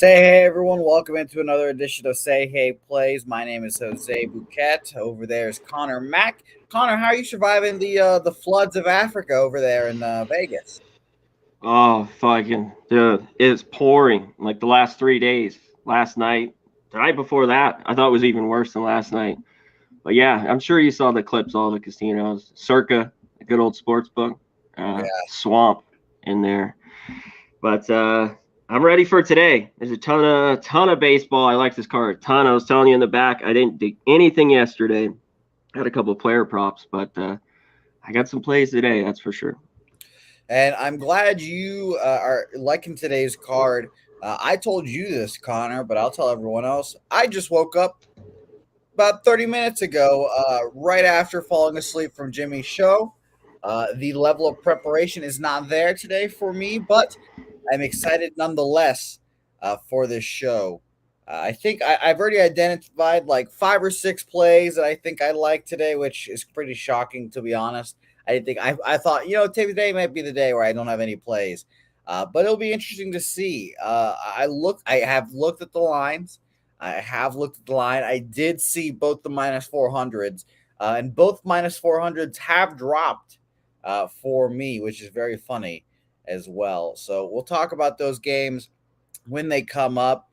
Say hey everyone, welcome into another edition of Say Hey Plays. My name is Jose Bouquett. Over there is Connor Mack. Connor, how are you surviving the floods of Africa over there in Vegas? Oh, fucking dude, it's pouring like the last 3 days. Last night, the night before that, I thought it was even worse than last night. But yeah, I'm sure you saw the clips, all the casinos, circa a good old sports book, Yeah. swamp in there. But I'm ready for today. There's a ton of baseball. I like this card. I was telling you in the back, I didn't do anything yesterday. I had a couple of player props, but I got some plays today. That's for sure. And I'm glad you are liking today's card. I told you this, Connor, but I'll tell everyone else. I just woke up about 30 minutes ago, right after falling asleep from Jimmy's show. The level of preparation is not there today for me, but I'm excited nonetheless for this show. I think I've already identified like 5 or 6 plays that I think I like today, which is pretty shocking to be honest. I thought today might be the day where I don't have any plays, but it'll be interesting to see. I have looked at the lines. I have looked at the line. I did see both the minus 400s, and both minus 400s have dropped for me, which is very funny as well. So we'll talk about those games when they come up.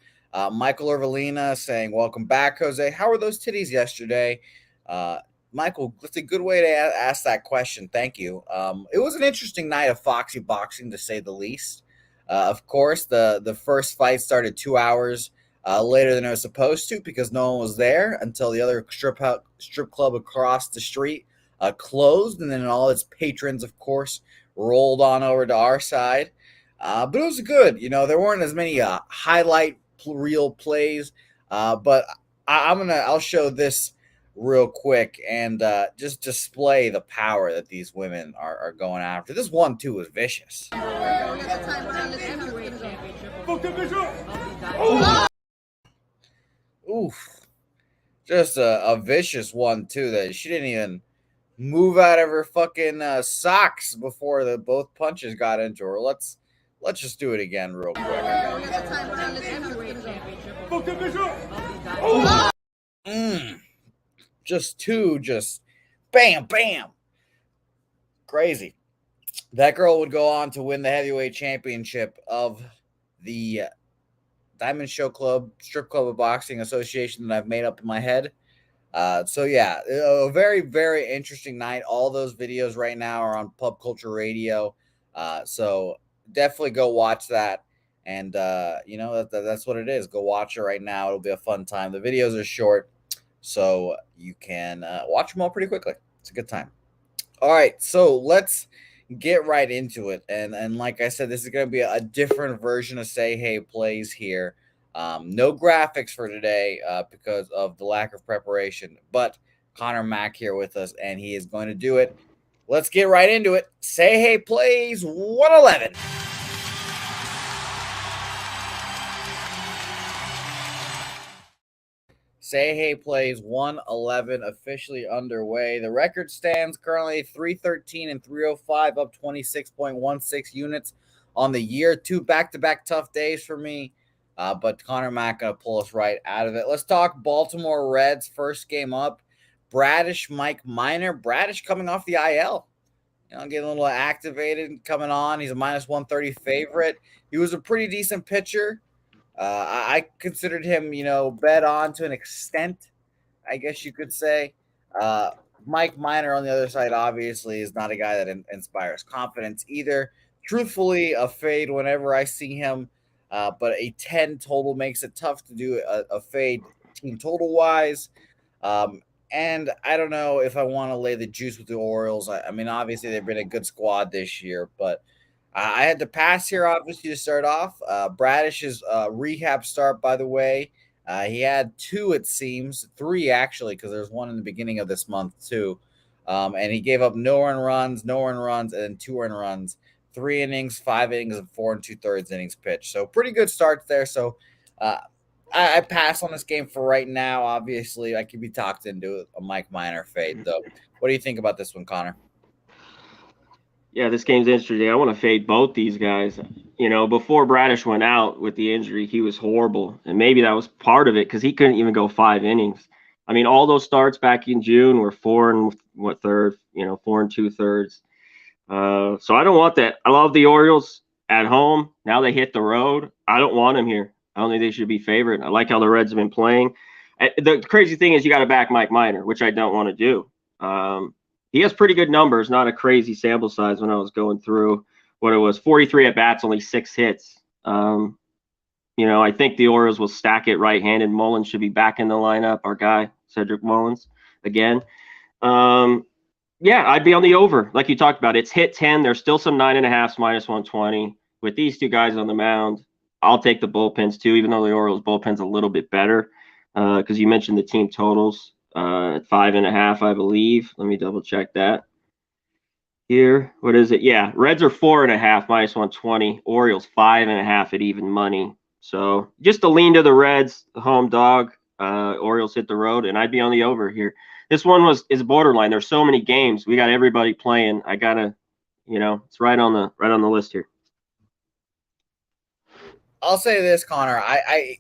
Michael Ervelina saying, "Welcome back, Jose. How were those titties yesterday?" Uh, Michael, that's a good way to ask that question. Thank you. It was an interesting night of Foxy boxing, to say the least. Of course, the first fight started 2 hours later than it was supposed to because no one was there until the other strip club across the street closed, and then all its patrons, of course, rolled on over to our side. But it was good. There weren't as many highlight reel plays, but I'll show this real quick and just display the power that these women are going after. This one too was vicious. Oof. Just a vicious one too that she didn't even move out of her fucking socks before the both punches got into her. Let's just do it again real quick. Just two, just bam, bam. Crazy. That girl would go on to win the heavyweight championship of the Diamond Show Club, Strip Club of Boxing Association that I've made up in my head. So yeah, a very, very interesting night. All those videos right now are on Pub Culture Radio. So definitely go watch that. And that's what it is. Go watch it right now. It'll be a fun time. The videos are short, so you can watch them all pretty quickly. It's a good time. All right, so let's get right into it. And like I said, this is going to be a different version of Say Hey Plays here. No graphics for today because of the lack of preparation, but Connor Mack here with us, and he is going to do it. Let's get right into it. Say Hey Plays 111. Say Hey Plays 111 officially underway. The record stands currently 313 and 305, up 26.16 units on the year. 2 back-to-back tough days for me, but Connor Mack going to pull us right out of it. Let's talk Baltimore Reds first game up. Bradish, Mike Minor. Bradish coming off the IL. Getting a little activated, coming on. He's a minus 130 favorite. He was a pretty decent pitcher. I considered him, bet on to an extent, I guess you could say. Mike Minor on the other side, obviously, is not a guy that inspires confidence either. Truthfully, a fade whenever I see him, but a 10 total makes it tough to do a fade team total wise. And I don't know if I want to lay the juice with the Orioles. I mean, obviously, they've been a good squad this year, but I had to pass here, obviously, to start off. Bradish's rehab start, by the way. He had 2, it seems, 3 actually, because there's one in the beginning of this month too. And he gave up no earned runs, and then 2 earned runs, 3 innings, 5 innings, and 4 2/3 innings pitched. So pretty good starts there. So I pass on this game for right now. Obviously, I could be talked into a Mike Minor fade, though. What do you think about this one, Connor? Yeah, this game's interesting. I want to fade both these guys. before Bradish went out with the injury, he was horrible. And maybe that was part of it because he couldn't even go 5 innings. I mean, all those starts back in June were 4 and 4 2/3. So I don't want that. I love the Orioles at home. Now they hit the road. I don't want them here. I don't think they should be favored. I like how the Reds have been playing. The crazy thing is you got to back Mike Minor, which I don't want to do. He has pretty good numbers, not a crazy sample size when I was going through what it was, 43 at bats, only 6 hits. I think the Orioles will stack it right-handed. Mullins should be back in the lineup, our guy, Cedric Mullins, again. I'd be on the over, like you talked about. It's hit 10. There's still some 9.5s minus 120. With these two guys on the mound, I'll take the bullpens too, even though the Orioles bullpen's a little bit better. Because you mentioned the team totals at 5.5, I believe. Let me double check that. Here, what is it? Yeah, Reds are 4.5 minus 120. Orioles 5.5 at even money. So just to lean to the Reds, the home dog. Orioles hit the road, and I'd be on the over here. This one is borderline. There's so many games. We got everybody playing. I gotta, it's right on the list here. I'll say this, Connor. I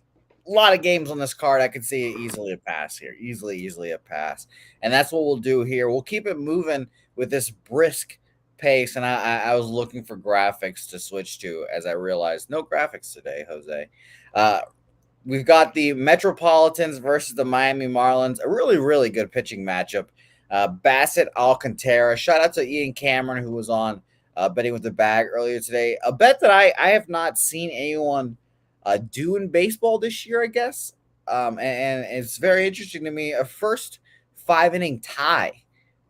a lot of games on this card. I could see easily a pass here. Easily a pass. And that's what we'll do here. We'll keep it moving with this brisk pace. And I was looking for graphics to switch to as I realized no graphics today, Jose. We've got the Metropolitans versus the Miami Marlins. A really, really good pitching matchup. Bassett Alcantara. Shout out to Ian Cameron, who was on betting with the bag earlier today. A bet that I have not seen anyone do in baseball this year, I guess. And it's very interesting to me. A first 5-inning tie.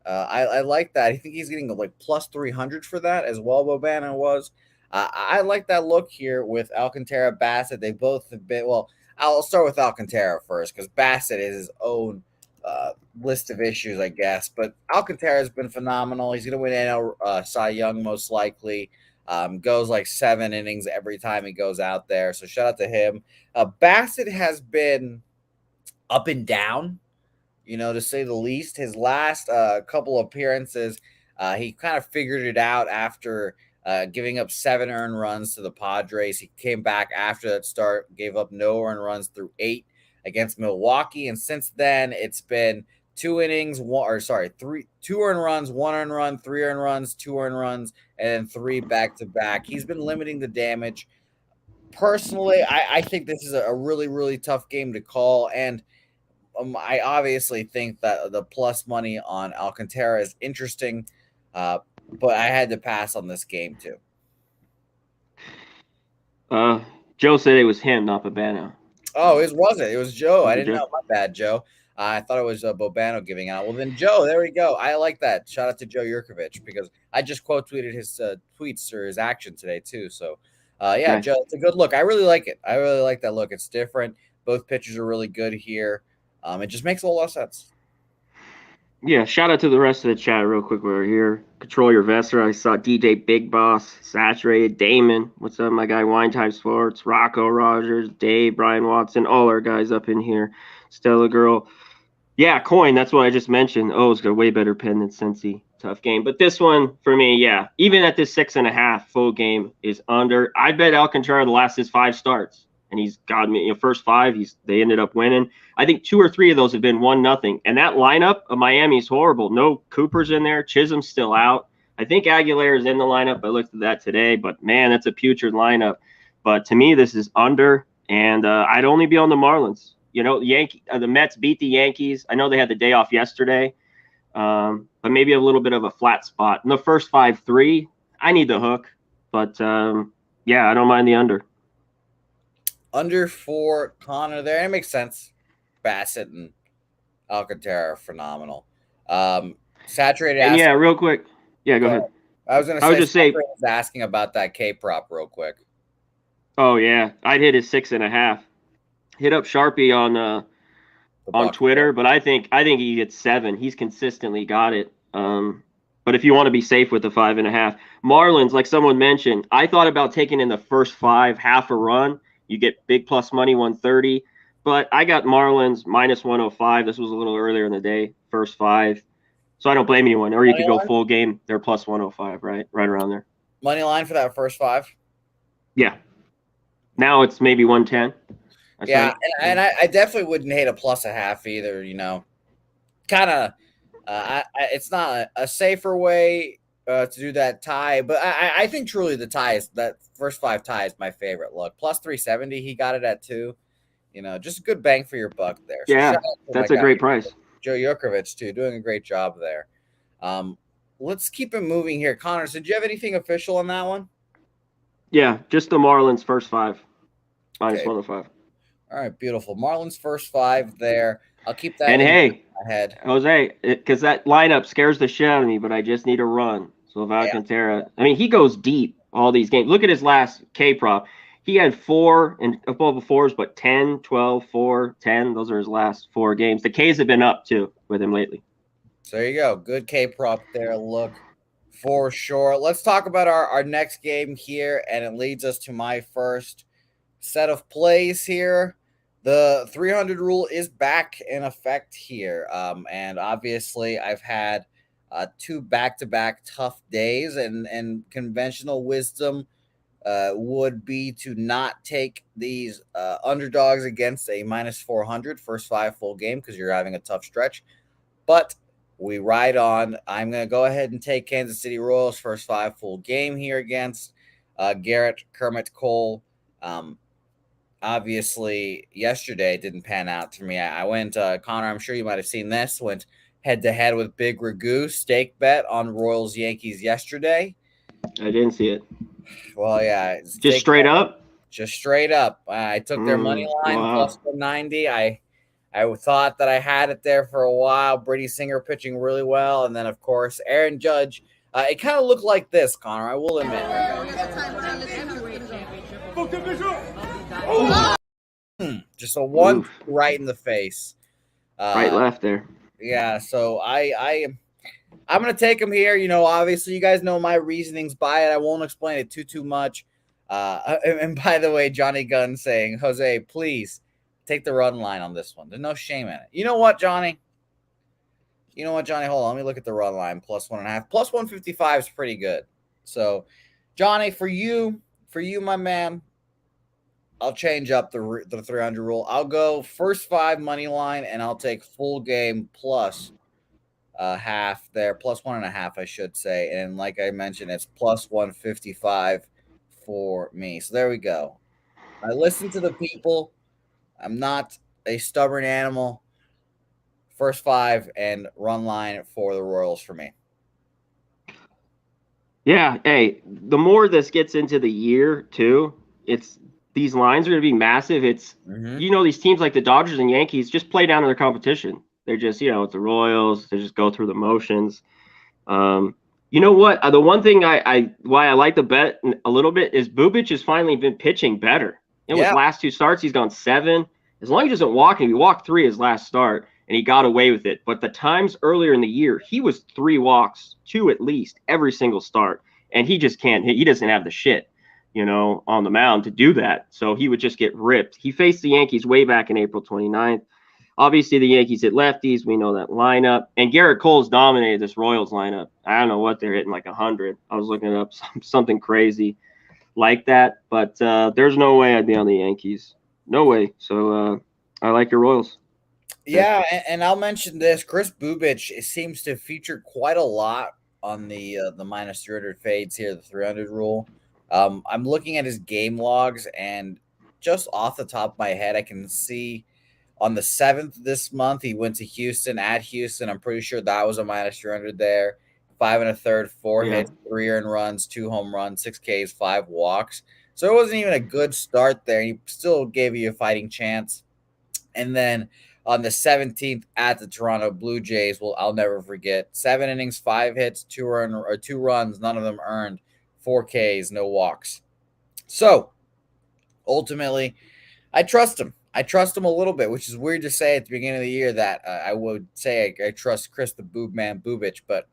I like that. I think he's getting like plus 300 for that as well. Bobana was. I like that look here with Alcantara, Bassett. They both have been well. I'll start with Alcantara first because Bassett is his own list of issues, I guess. But Alcantara has been phenomenal. He's going to win NL Cy Young most likely. Goes like 7 innings every time he goes out there. So shout out to him. Bassett has been up and down, to say the least. His last couple appearances, he kind of figured it out after giving up 7 earned runs to the Padres. He came back after that start, gave up no earned runs through 8 against Milwaukee. And since then, it's been 2 innings, 2 earned runs, 1 earned run, 3 earned runs, 2 earned runs, and then 3 back-to-back. He's been limiting the damage. Personally, I think this is a really, really tough game to call. And I obviously think that the plus money on Alcantara is interesting. But I had to pass on this game too. Joe said it was him, not Bobano. Oh, was it? It was Joe. I didn't know. My bad, Joe. I thought it was Bobano giving out. Well, then Joe, there we go. I like that. Shout out to Joe Yurkovich because I just quote tweeted his tweets or his action today too. So, okay. Joe, it's a good look. I really like it. I really like that look. It's different. Both pitchers are really good here. It just makes a lot of sense. Yeah, shout out to the rest of the chat real quick. We're here. Control Your Vesser. I saw DJ Big Boss, Saturated, Damon. What's up, my guy? Wine Time Sports, Rocco Rogers, Dave, Brian Watson, all our guys up in here. Stella Girl. Yeah, Coin, that's what I just mentioned. Oh, it's got a way better pen than Cincy. Tough game. But this one, for me, yeah, even at this 6.5 full game is under. I bet Alcantara the last his 5 starts. And he's got me, first 5, they ended up winning. I think 2 or 3 of those have been 1-0. And that lineup of Miami is horrible. No Cooper's in there. Chisholm's still out. I think Aguilera's in the lineup. I looked at that today. But, man, that's a putrid lineup. But to me, this is under. And I'd only be on the Marlins. The Mets beat the Yankees. I know they had the day off yesterday. But maybe a little bit of a flat spot. In the first 5-3, I need the hook. But, yeah, I don't mind the under. Under for Connor there. It makes sense. Bassett and Alcantara are phenomenal. Saturated. And yeah, real quick. Yeah, go ahead. I was going to say, asking about that K prop real quick. Oh yeah, I'd hit his 6.5. Hit up Sharpie on Twitter, but I think he gets 7. He's consistently got it. But if you want to be safe with the 5.5, Marlins, like someone mentioned, I thought about taking in the first 5, half a run. You get big plus money, 130. But I got Marlins minus 105. This was a little earlier in the day, first 5. So I don't blame anyone. Or you could go full game. They're plus 105, right? Right around there. Money line for that first 5? Yeah. Now it's maybe 110. Yeah, and I definitely wouldn't hate a plus a half either. Kind of. It's not a safer way to do that tie, but I think truly the tie is that first 5 tie is my favorite look. Plus 370, he got it at 2. Just a good bang for your buck there. So Yeah, shout out to my that's a guy, great price. Joe Jokovic, too, doing a great job there. Let's keep it moving here. Connor, did you have anything official on that one? Yeah, just the Marlins first 5, minus Okay. 105. All right, beautiful. Marlins first 5 there. I'll keep that And in hey, my head. Jose, because that lineup scares the shit out of me, but I just need a run. So if Yeah. Alcantara, I mean, he goes deep all these games. Look at his last K prop. He had 4 and above fours, but 10, 12, 4, 10. Those are his last 4 games. The Ks have been up too with him lately. So there you go. Good K prop there. Look for sure. Let's talk about our next game here, and it leads us to my first set of plays here. The 300 rule is back in effect here. And obviously, I've had 2 back-to-back tough days, and conventional wisdom would be to not take these underdogs against a minus 400 first 5 full game because you're having a tough stretch. But we ride on. I'm going to go ahead and take Kansas City Royals first 5 full game here against Garrett Kermit Cole. Obviously, yesterday didn't pan out for me. I went, Connor, I'm sure you might have seen this, went head to head with Big Ragu stake bet on Royals Yankees yesterday. I didn't see it. Well, yeah. Just straight up? Just straight up. I took their money line plus 190. I thought that I had it there for a while. Brady Singer pitching really well. And then, of course, Aaron Judge. It kind of looked like this, Connor. I will admit. Just a one right in the face. Right, left there. Yeah, so I'm going to take him here. Obviously, you guys know my reasonings by it. I won't explain it too much. And by the way, Johnny Gunn saying, Jose, please take the run line on this one. There's no shame in it. You know what, Johnny? Hold on. Let me look at the run line. Plus 1.5. Plus 155 is pretty good. So, Johnny, for you, my man, I'll change up the 300 rule. I'll go first 5 money line, and I'll take full game plus half there. Plus 1.5, I should say. And like I mentioned, it's plus 155 for me. So there we go. I listen to the people. I'm not a stubborn animal. First 5 and run line for the Royals for me. Yeah. Hey, the more this gets into the year too, these lines are going to be massive. It's these teams like the Dodgers and Yankees just play down to their competition. They're just it's the Royals. They just go through the motions. You know what? The one thing why I like the bet a little bit is Bubic has finally been pitching better. His last 2 starts, he's gone 7. As long as he doesn't walk, and he walked 3 his last start, and he got away with it. But the times earlier in the year, he was 3 walks, 2 at least, every single start. And he just can't hit. He doesn't have the shit, on the mound to do that. So he would just get ripped. He faced the Yankees way back in April 29th. Obviously, the Yankees hit lefties. We know that lineup. And Garrett Cole's dominated this Royals lineup. I don't know what they're hitting, like 100. I was looking up something crazy like that. But there's no way I'd be on the Yankees. No way. So I like your Royals. Yeah, and I'll mention this. Chris Bubic seems to feature quite a lot on the minus 300 fades here, the 300 rule. I'm looking at his game logs, and just off the top of my head, I can see on the 7th this month, he went to Houston at Houston. I'm pretty sure that was a minus 300 there. 5 1/3, 4 hits, 3 earned runs, 2 home runs, 6 Ks, 5 walks. So it wasn't even a good start there. He still gave you a fighting chance. And then on the 17th at the Toronto Blue Jays, I'll never forget. 7 innings, 5 hits, 2 runs, none of them earned, 4 Ks, no walks. So ultimately, I trust him. I trust him a little bit, which is weird to say at the beginning of the year that I would say I trust Chris the Boob Man Bubic, but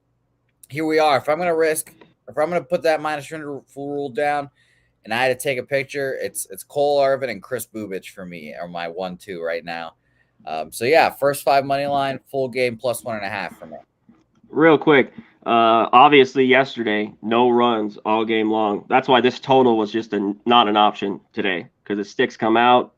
here we are. If I'm going to put that minus 300 full rule down, and I had to take a picture, it's Cole Irvin and Chris Bubic for me are my 1-2 right now. So yeah, first 5 money line, full game plus 1.5 for me. Real quick, Obviously, yesterday, no runs all game long. That's why this total was just not an option today because the sticks come out.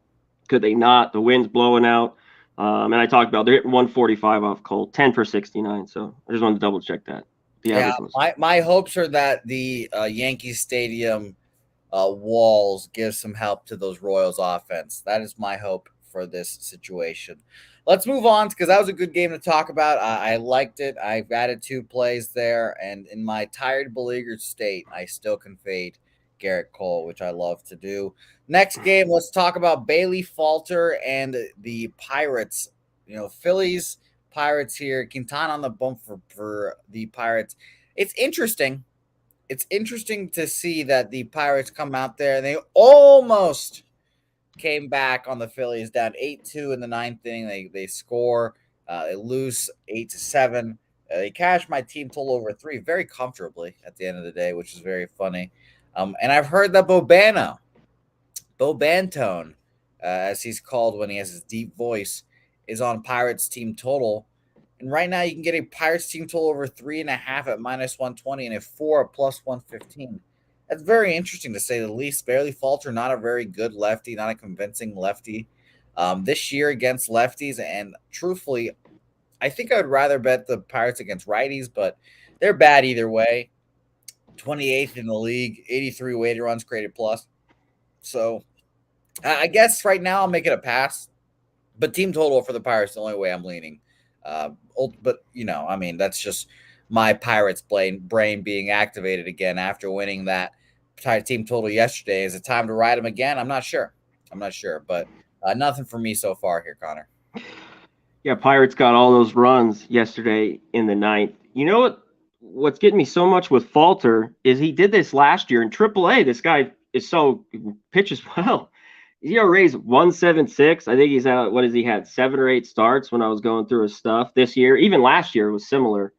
Could they not? The wind's blowing out. And I talked about they're hitting 145 off Cole, 10 for 69. So I just wanted to double check that. The Yeah, average was. my hopes are that the Yankee Stadium walls give some help to those Royals offense. That is my hope for this situation. Let's move on because that was a good game to talk about. I liked it. I've added 2 plays there, and in my tired, beleaguered state, I still can fade Garrett Cole, which I love to do. Next game, let's talk about Bailey Falter and the Pirates. Phillies, Pirates here. Quintana on the bump for the Pirates. It's interesting to see that the Pirates come out there and they almost came back on the Phillies down 8-2 in the ninth inning. They score, they lose 8-7. They cash my team total over 3 very comfortably at the end of the day, which is very funny. And I've heard that Bo Bantone, as he's called when he has his deep voice, is on Pirates team total. And right now, you can get a Pirates team total over 3.5 at -120 and a 4 at +115. That's very interesting to say the least. Barely Falter, not a very good lefty, not a convincing lefty this year against lefties. And truthfully, I think I would rather bet the Pirates against righties, but they're bad either way. 28th in the league, 83 weighted runs created plus. So I guess right now I'll make it a pass. But team total for the Pirates, the only way I'm leaning. But I mean, that's just my Pirates brain being activated again after winning that team total yesterday. Is it time to ride them again? I'm not sure. But nothing for me so far here, Connor. Yeah, Pirates got all those runs yesterday in the ninth. You know what? What's getting me so much with Falter is he did this last year in AAA. This guy is so pitches well. ERA's 1.76. I think he's at what has he had 7 or 8 starts when I was going through his stuff this year. Even last year was similar.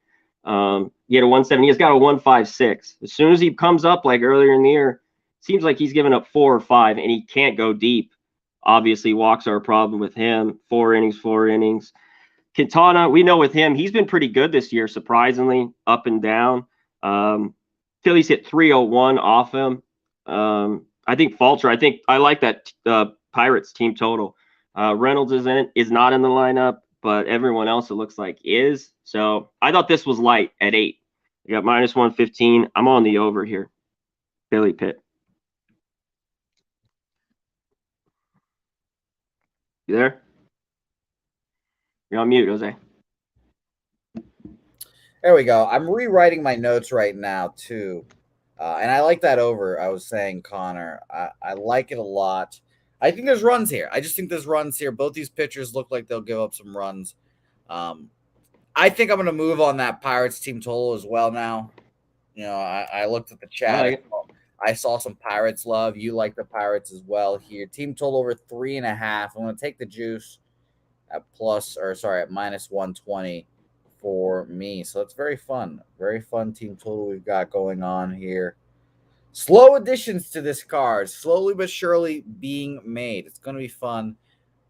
He had a 1.7. He's got a 1.56. As soon as he comes up like earlier in the year, seems like he's given up 4 or 5, and he can't go deep. Obviously, walks are a problem with him. 4 innings, 4 innings. Quintana, we know with him, he's been pretty good this year, surprisingly, up and down. Phillies hit 301 off him. I think Falter, I like that Pirates team total. Reynolds is not in the lineup, but everyone else it looks like is. So I thought this was light at 8. You got -115. I'm on the over here. Billy Pitt. You there? You're on mute, Jose. There we go. I'm rewriting my notes right now too. And I like that over. I was saying, Connor, I like it a lot. I think there's runs here. I just think there's runs here. Both these pitchers look like they'll give up some runs. I think I'm going to move on that Pirates team total as well now. I looked at the chat. I saw some Pirates love. You like the Pirates as well here. Team total over 3.5. I'm going to take the juice at -120 for me. So it's very fun. Very fun team total we've got going on here. Slow additions to this card, slowly but surely being made. It's going to be fun.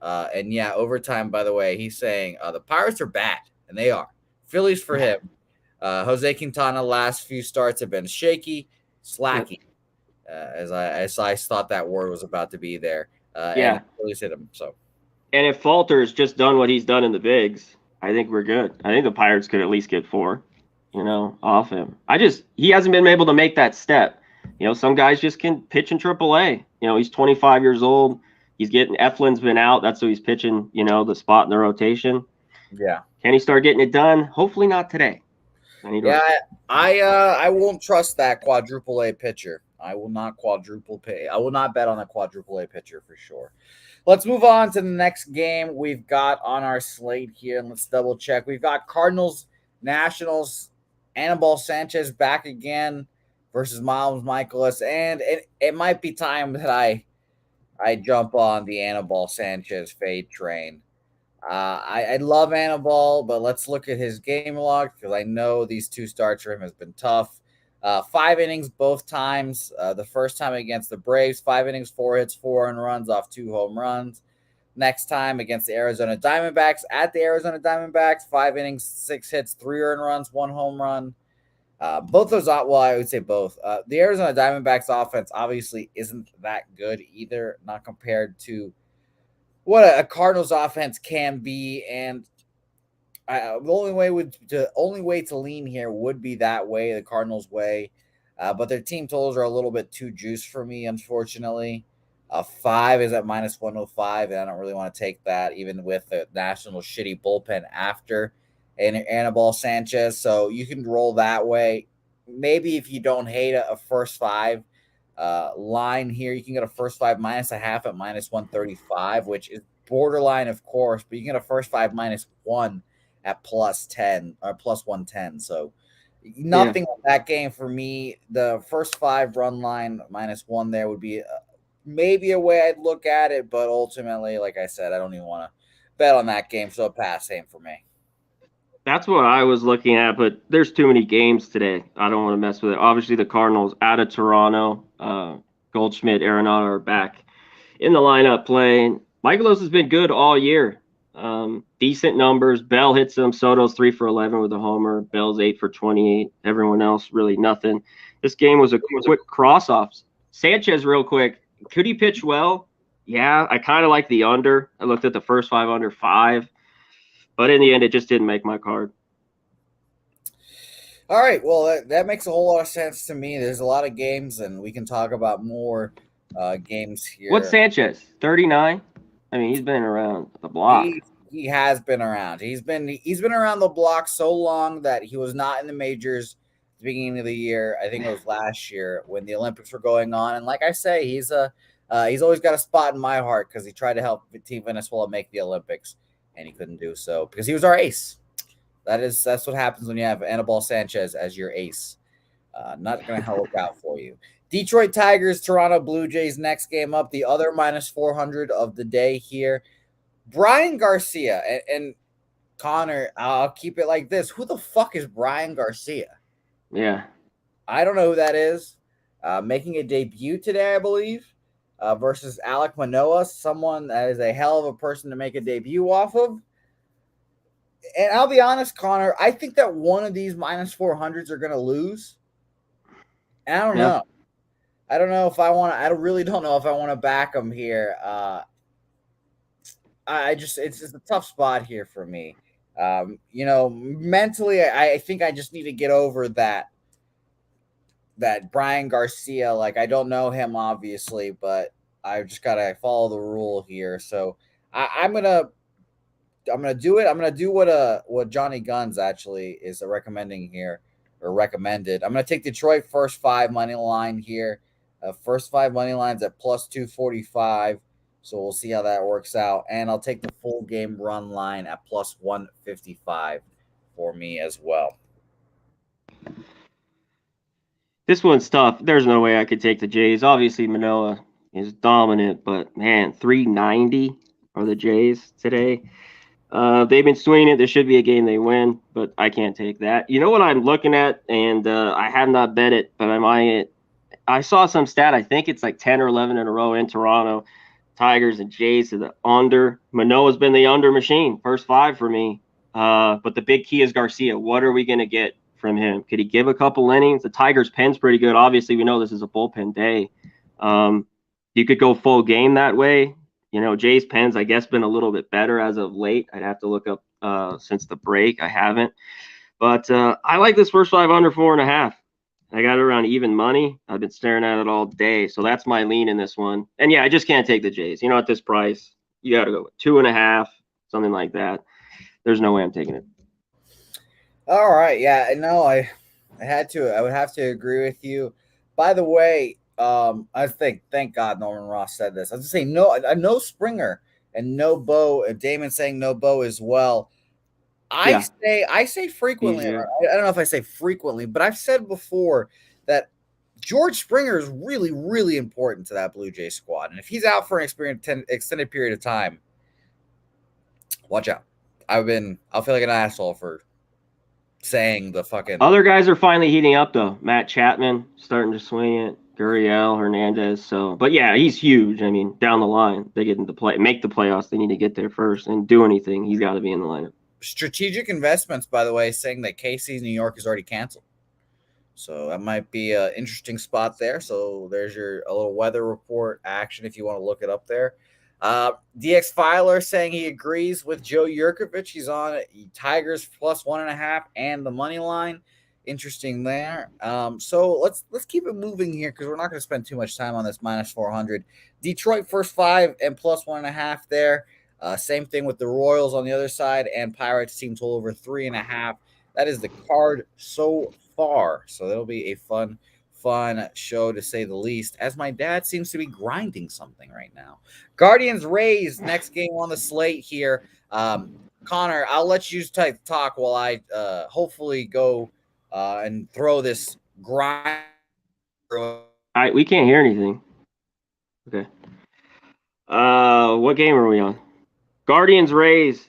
And yeah, overtime, by the way, he's saying the Pirates are bad, and they are. Phillies for him. Jose Quintana last few starts have been shaky, slacky, as I thought that word was about to be there. And Phillies hit him. So. And if Falter's just done what he's done in the bigs, I think we're good. I think the Pirates could at least get 4, off him. He hasn't been able to make that step. Some guys just can pitch in AAA. He's 25 years old. He's getting Eflin's been out. That's who he's pitching, the spot in the rotation. Yeah. Can he start getting it done? Hopefully not today. I won't trust that quadruple A pitcher. I will not I will not bet on a quadruple A pitcher for sure. Let's move on to the next game we've got on our slate here, and let's double check. We've got Cardinals, Nationals, Anibal Sanchez back again versus Miles Michaelis, and it might be time that I jump on the Anibal Sanchez fade train. I love Anibal, but let's look at his game log because I know these 2 starts for him has been tough. 5 innings both times. The first time against the Braves, 5 innings, 4 hits, 4 earned runs off 2 home runs. Next time against the Arizona Diamondbacks at the Arizona Diamondbacks, 5 innings, 6 hits, 3 earned runs, 1 home run. Both those, well, I would say both. The Arizona Diamondbacks offense obviously isn't that good either, not compared to what a Cardinals offense can be. And the only way to lean here would be that way, the Cardinals way. But their team totals are a little bit too juiced for me, unfortunately. 5 is at minus 105, and I don't really want to take that, even with the National shitty bullpen after Anibal Sanchez. So you can roll that way. Maybe if you don't hate a first 5 line here, you can get a first 5 minus a half at minus 135, which is borderline, of course, but you can get a first 5 minus 1 at plus 10 or plus 110. So nothing on that game for me. The first 5 run line minus 1 there would be maybe a way I'd look at it, but ultimately, like I said, I don't even want to bet on that game. So a pass same for me. That's what I was looking at, but there's too many games today. I don't want to mess with it. Obviously, the Cardinals out of Toronto, Goldschmidt, Arenado are back in the lineup playing. Michaelos has been good all year. Decent numbers. Bell hits them. Soto's 3 for 11 with a homer. Bell's 8 for 28. Everyone else really nothing. This game was a quick cross-off. Sanchez, real quick. Could he pitch well? Yeah, I kind of like the under. I looked at the first 5 under 5. But in the end, it just didn't make my card. All right. Well, that makes a whole lot of sense to me. There's a lot of games, and we can talk about more games here. What's Sanchez? 39? I mean, he's been around the block. He has been around. He's been around the block so long that he was not in the majors at the beginning of the year. I think it was last year when the Olympics were going on. And like I say, he's always got a spot in my heart because he tried to help Team Venezuela make the Olympics. And he couldn't do so because he was our ace. That's what happens when you have Anibal Sanchez as your ace. Not going to work out for you. Detroit Tigers, Toronto Blue Jays, next game up. The other minus 400 of the day here. Brian Garcia and Connor, I'll keep it like this. Who the fuck is Brian Garcia? Yeah. I don't know who that is. Making a debut today, I believe. Versus Alek Manoah, someone that is a hell of a person to make a debut off of. And I'll be honest, Connor, I think that one of these minus 400s are going to lose. And I don't know. I don't know if I want to. I really don't know if I want to back them here. It's just a tough spot here for me. Mentally, I think I just need to get over that Brian Garcia, like I don't know him obviously, but I just gotta follow the rule here. So I'm gonna do it. I'm gonna do what Johnny Guns actually is recommending here or recommended. I'm gonna take Detroit first 5 money line here. First 5 money lines at plus 245. So we'll see how that works out. And I'll take the full game run line at plus 155 for me as well. This one's tough. There's no way I could take the Jays. Obviously, Manoah is dominant, but man, 390 are the Jays today. They've been swinging it. There should be a game they win, but I can't take that. You know what I'm looking at, and I have not bet it, but I saw some stat. I think it's like 10 or 11 in a row in Toronto. Tigers and Jays to the under. Manoah's been the under machine. First 5 for me. But the big key is Garcia. What are we going to get from him? Could he give a couple innings? The Tigers' pen's pretty good. Obviously, we know this is a bullpen day. You could go full game that way. Jay's pen's, I guess, been a little bit better as of late. I'd have to look up since the break. I haven't. But I like this first 5 under 4.5. I got it around even money. I've been staring at it all day. So that's my lean in this one. And yeah, I just can't take the Jays. At this price, you got to go with 2.5, something like that. There's no way I'm taking it. All right. Yeah, no, I would have to agree with you. By the way, thank God Norman Ross said this. I was just saying no Springer and no Bo. Damon saying no Bo as well. I say frequently. I don't know if I say frequently, but I've said before that George Springer is really, really important to that Blue Jay squad, and if he's out for an extended period of time, watch out. I'll feel like an asshole for saying the fucking. Other guys are finally heating up though. Matt Chapman starting to swing it. Gurriel, Hernandez. So, but yeah, he's huge. I mean, down the line, they get into make the playoffs. They need to get there first and do anything. He's got to be in the lineup. Strategic Investments, by the way, saying that KC's New York is already canceled. So that might be an interesting spot there. So there's your a little weather report action if you want to look it up there. DX Filer saying he agrees with Joe Yurkovich. He's on Tigers plus 1.5 and the money line. Interesting there. So let's keep it moving here because we're not going to spend too much time on this minus 400. Detroit first 5 and plus 1.5 there. Same thing with the Royals on the other side and Pirates team total over 3.5. That is the card so far. So that'll be a fun show to say the least, as my dad seems to be grinding something right now. Guardians Rays, next game on the slate here. Connor, I'll let you talk while I hopefully go and throw this grind. We can't hear anything. Okay. What game are we on? Guardians Rays.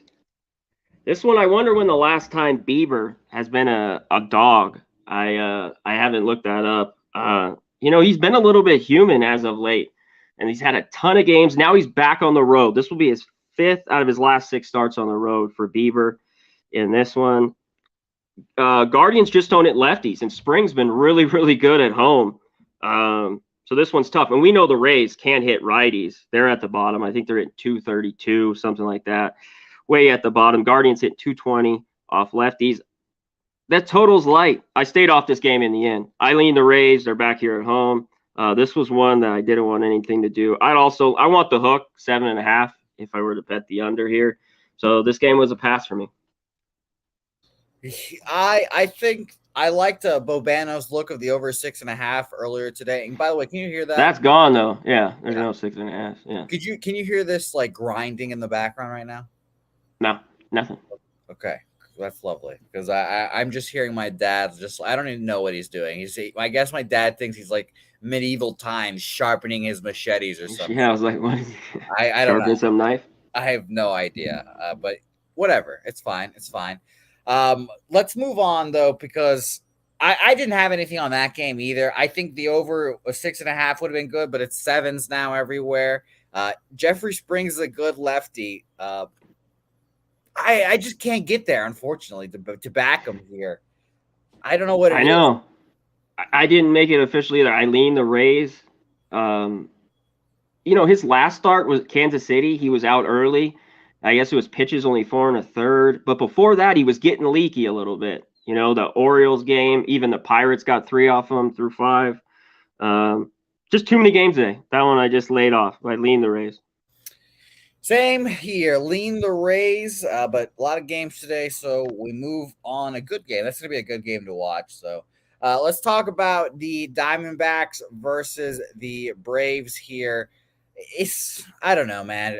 This one, I wonder when the last time Bieber has been a dog. I haven't looked that up. He's been a little bit human as of late, and he's had a ton of games. Now he's back on the road. This will be his 5th out of his last 6 starts on the road for Bieber in this one. Guardians just don't hit lefties, and Spring's been really, really good at home. So this one's tough. And we know the Rays can't hit righties. They're at the bottom. I think they're at 232, something like that. Way at the bottom. Guardians hit 220 off lefties. That total's light. I stayed off this game in the end. I lean the Rays. They're back here at home. This was one that I didn't want anything to do. I want the hook, 7.5, if I were to bet the under here. So this game was a pass for me. I think I liked Bobano's look of the over 6.5 earlier today. And by the way, can you hear that? That's gone though. Yeah, there's no 6.5. Yeah. Can you hear this like grinding in the background right now? No, nothing. Okay, that's lovely because I'm just hearing my dad. I don't even know what he's doing. I guess my dad thinks he's like medieval times sharpening his machetes or something. Yeah, I was like, what? I don't know. Some knife. I have no idea. But whatever. It's fine. It's fine. Let's move on though, because I didn't have anything on that game either. I think the over 6.5 would have been good, but it's 7s now everywhere. Jeffrey Springs is a good lefty. I just can't get there, unfortunately, to back him here. I don't know what it is. I know. I didn't make it officially either. I lean the Rays. His last start was Kansas City. He was out early. I guess it was pitches only 4 1/3. But before that, he was getting leaky a little bit. The Orioles game, even the Pirates got 3 off him through 5. Just too many games today. That one I just laid off. I lean the Rays. Same here. Lean the Rays, but a lot of games today, so we move on. A good game. That's going to be a good game to watch. So let's talk about the Diamondbacks versus the Braves here. I don't know, man.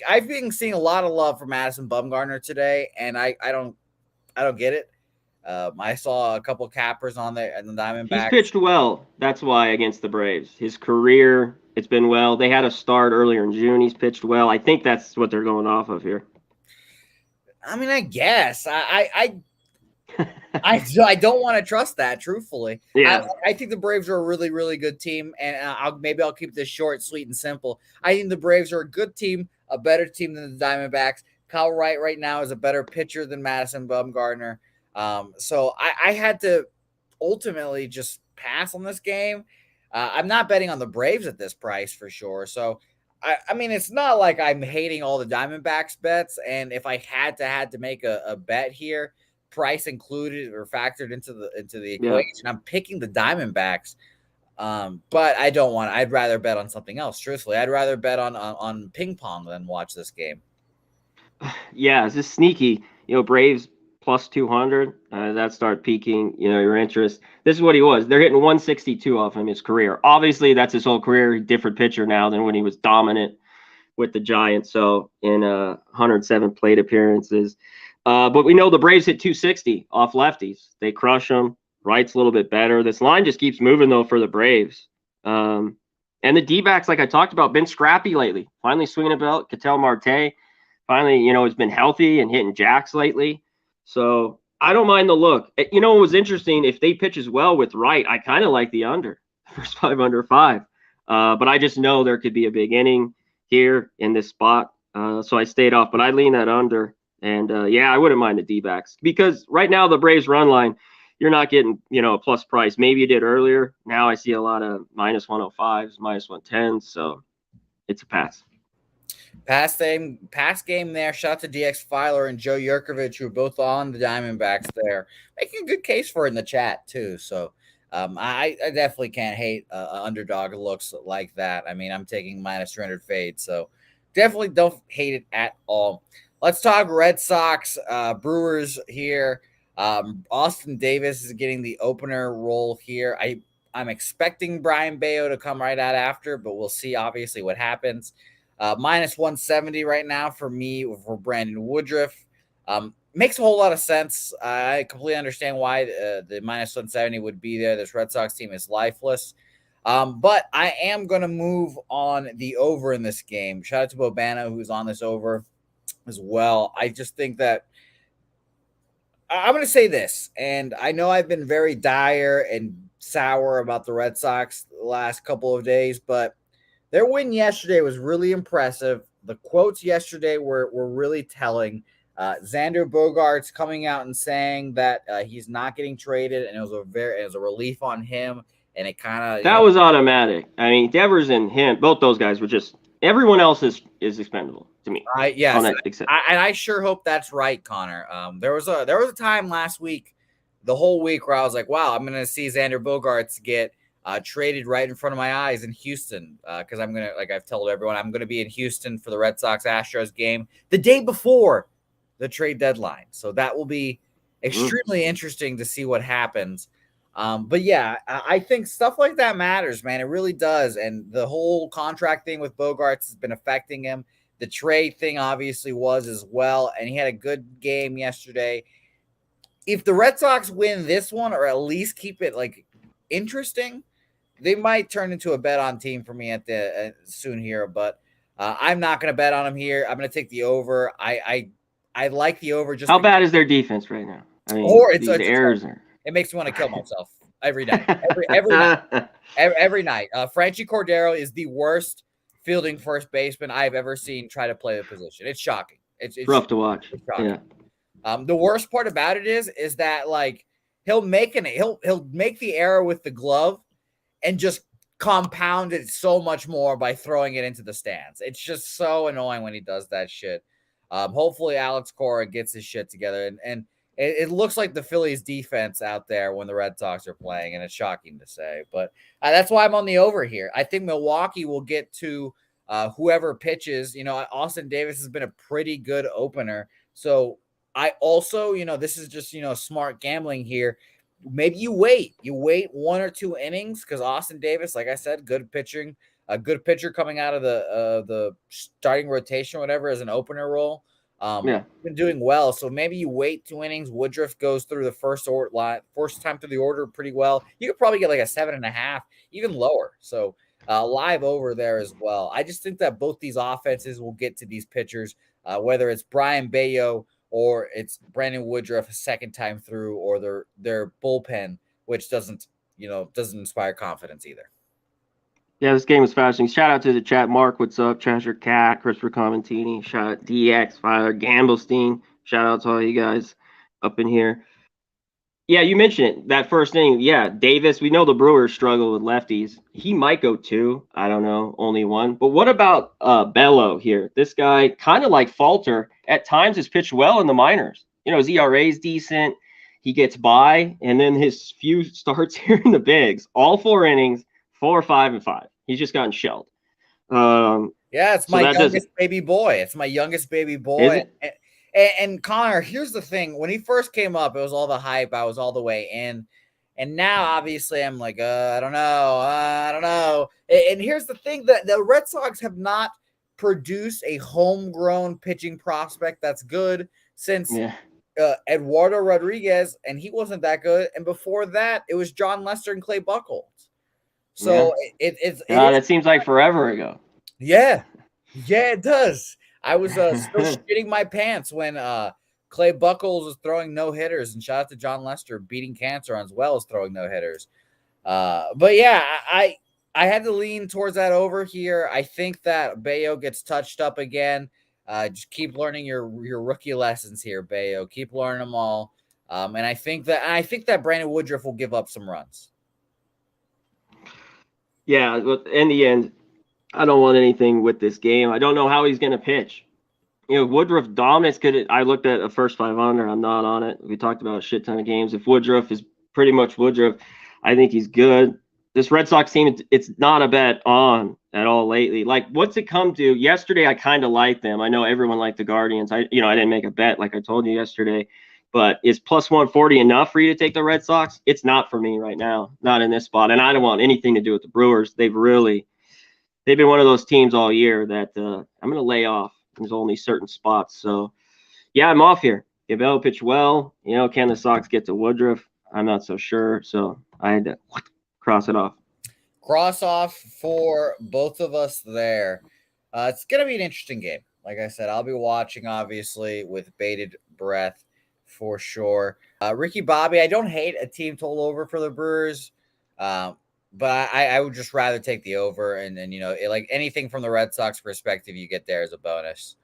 I've been seeing a lot of love for Madison Bumgarner today, and I don't get it. I saw a couple cappers on there and the Diamondbacks. He's pitched well. That's why against the Braves. His career, it's been well. They had a start earlier in June. He's pitched well. I think that's what they're going off of here. I mean, I guess I don't want to trust that, truthfully. Yeah. I think the Braves are a really, really good team, and I'll keep this short, sweet, and simple. I think the Braves are a good team, a better team than the Diamondbacks. Kyle Wright right now is a better pitcher than Madison Bumgarner. So I had to ultimately just pass on this game. I'm not betting on the Braves at this price for sure. So, I mean, it's not like I'm hating all the Diamondbacks bets. And if I had to make a bet here, price included or factored into the equation, I'm picking the Diamondbacks. But I don't want. I'd rather bet on something else. Truthfully, I'd rather bet on ping pong than watch this game. Yeah, it's just sneaky. Braves plus 200. That start piquing, your interest. This is what he was. They're hitting 162 off him his career. Obviously, that's his whole career. Different pitcher now than when he was dominant with the Giants. So in 107 plate appearances. But we know the Braves hit 260 off lefties. They crush them. Wright's a little bit better. This line just keeps moving, though, for the Braves. And the D-backs, like I talked about, been scrappy lately. Finally swinging about. Ketel Marte finally, has been healthy and hitting jacks lately. So I don't mind the look. It was interesting. If they pitch as well with Wright, I kind of like the under. First 5 under 5. But I just know there could be a big inning here in this spot. So I stayed off. But I lean that under. And, I wouldn't mind the D-backs. Because right now the Braves run line you're not getting, a plus price. Maybe you did earlier. Now I see a lot of minus 105s, minus 110s. So it's a pass. Pass game there. Shout out to DX Filer and Joe Yurkovich, who are both on the Diamondbacks there, making a good case for it in the chat too. So I definitely can't hate underdog looks like that. I mean, I'm taking minus 300 fade, so definitely don't hate it at all. Let's talk Red Sox, Brewers here. Austin Davis is getting the opener role here. I'm expecting Brian Bayo to come right out after, but we'll see obviously what happens. Minus 170 right now for me for Brandon Woodruff. Makes a whole lot of sense. I completely understand why the minus 170 would be there. This Red Sox team is lifeless. But I am going to move on the over in this game. Shout out to Bobana, who's on this over as well. I just think that I'm going to say this, and I know I've been very dire and sour about the Red Sox the last couple of days, but their win yesterday was really impressive. The quotes yesterday were really telling. Xander Bogaerts coming out and saying that he's not getting traded, and it was a relief on him. And it kind of was automatic. I mean, Devers and him, both those guys were just. Everyone else is expendable to me. Yes, and I sure hope that's right, Connor. There was a time last week, the whole week, where I was like, wow, I'm going to see Xander Bogaerts get traded right in front of my eyes in Houston, because I'm going to, like I've told everyone, I'm going to be in Houston for the Red Sox-Astros game the day before the trade deadline. So that will be extremely interesting to see what happens. But yeah, I think stuff like that matters, man. It really does. And the whole contract thing with Bogaerts has been affecting him. The trade thing obviously was as well. And he had a good game yesterday. If the Red Sox win this one, or at least keep it like interesting, they might turn into a bet on team for me at the soon here. But I'm not going to bet on them here. I'm going to take the over. I like the over. Just how bad is their defense right now? I mean, the errors are. It makes me want to kill myself every night. Every night. Every night. Franchi Cordero is the worst fielding first baseman I've ever seen try to play the position. It's shocking. It's rough to watch. It's shocking. Yeah. The worst part about it is that like he'll make the error with the glove and just compound it so much more by throwing it into the stands. It's just so annoying when he does that shit. Hopefully Alex Cora gets his shit together and it looks like the Phillies defense out there when the Red Sox are playing, and it's shocking to say, but that's why I'm on the over here. I think Milwaukee will get to whoever pitches. Austin Davis has been a pretty good opener. So I also, this is just, smart gambling here. Maybe you wait 1 or 2 innings because Austin Davis, like I said, good pitching, a good pitcher coming out of the starting rotation, whatever, as an opener role. Been doing well, so maybe you wait 2 innings. Woodruff goes through the first time through the order pretty well. You could probably get like a 7.5, even lower. So live over there as well. I just think that both these offenses will get to these pitchers, whether it's Brian Bayo or it's Brandon Woodruff a second time through, or their bullpen, which doesn't inspire confidence either. Yeah, this game was fascinating. Shout out to the chat. Mark, what's up? Treasure Cat, Christopher Commentini. Shout out DX, Fire, Gamblestein. Shout out to all you guys up in here. Yeah, you mentioned it. That first inning. Yeah, Davis. We know the Brewers struggle with lefties. He might go 2. I don't know. Only 1. But what about Bello here? This guy, kind of like Falter, at times has pitched well in the minors. His ERA is decent. He gets by. And then his few starts here in the bigs. All 4 innings, 4, 5, and 5. He's just gotten shelled. It's my youngest baby boy. It's my youngest baby boy. And Connor, here's the thing. When he first came up, it was all the hype. I was all the way in. And now, obviously, I'm like, I don't know. And here's the thing. The Red Sox have not produced a homegrown pitching prospect that's good since Eduardo Rodriguez, and he wasn't that good. And before that, it was John Lester and Clay Buchholz. So that seems like forever ago. Yeah, it does. I was still shitting my pants when Clay Buchholz was throwing no hitters, and shout out to John Lester beating cancer as well as throwing no hitters. But yeah, I had to lean towards that over here. I think that Bayo gets touched up again. Just keep learning your rookie lessons here, Bayo. Keep learning them all. And I think that Brandon Woodruff will give up some runs. Yeah, but in the end, I don't want anything with this game. I don't know how he's going to pitch. Woodruff dominance could. I looked at a first 500. I'm not on it. We talked about a shit ton of games. If Woodruff is pretty much Woodruff, I think he's good. This Red Sox team, it's not a bet on at all lately. Like, what's it come to? Yesterday, I kind of liked them. I know everyone liked the Guardians. I didn't make a bet like I told you yesterday, but is plus 140 enough for you to take the Red Sox? It's not for me right now, not in this spot. And I don't want anything to do with the Brewers. They've been one of those teams all year that I'm going to lay off. There's only certain spots. So, yeah, I'm off here. Gavel pitched well. Can the Sox get to Woodruff? I'm not so sure. So I had to cross it off. Cross off for both of us there. It's going to be an interesting game. Like I said, I'll be watching, obviously, with bated breath for sure. Ricky Bobby, I don't hate a team total over for the Brewers. But I would just rather take the over, and like anything from the Red Sox perspective, you get there as a bonus.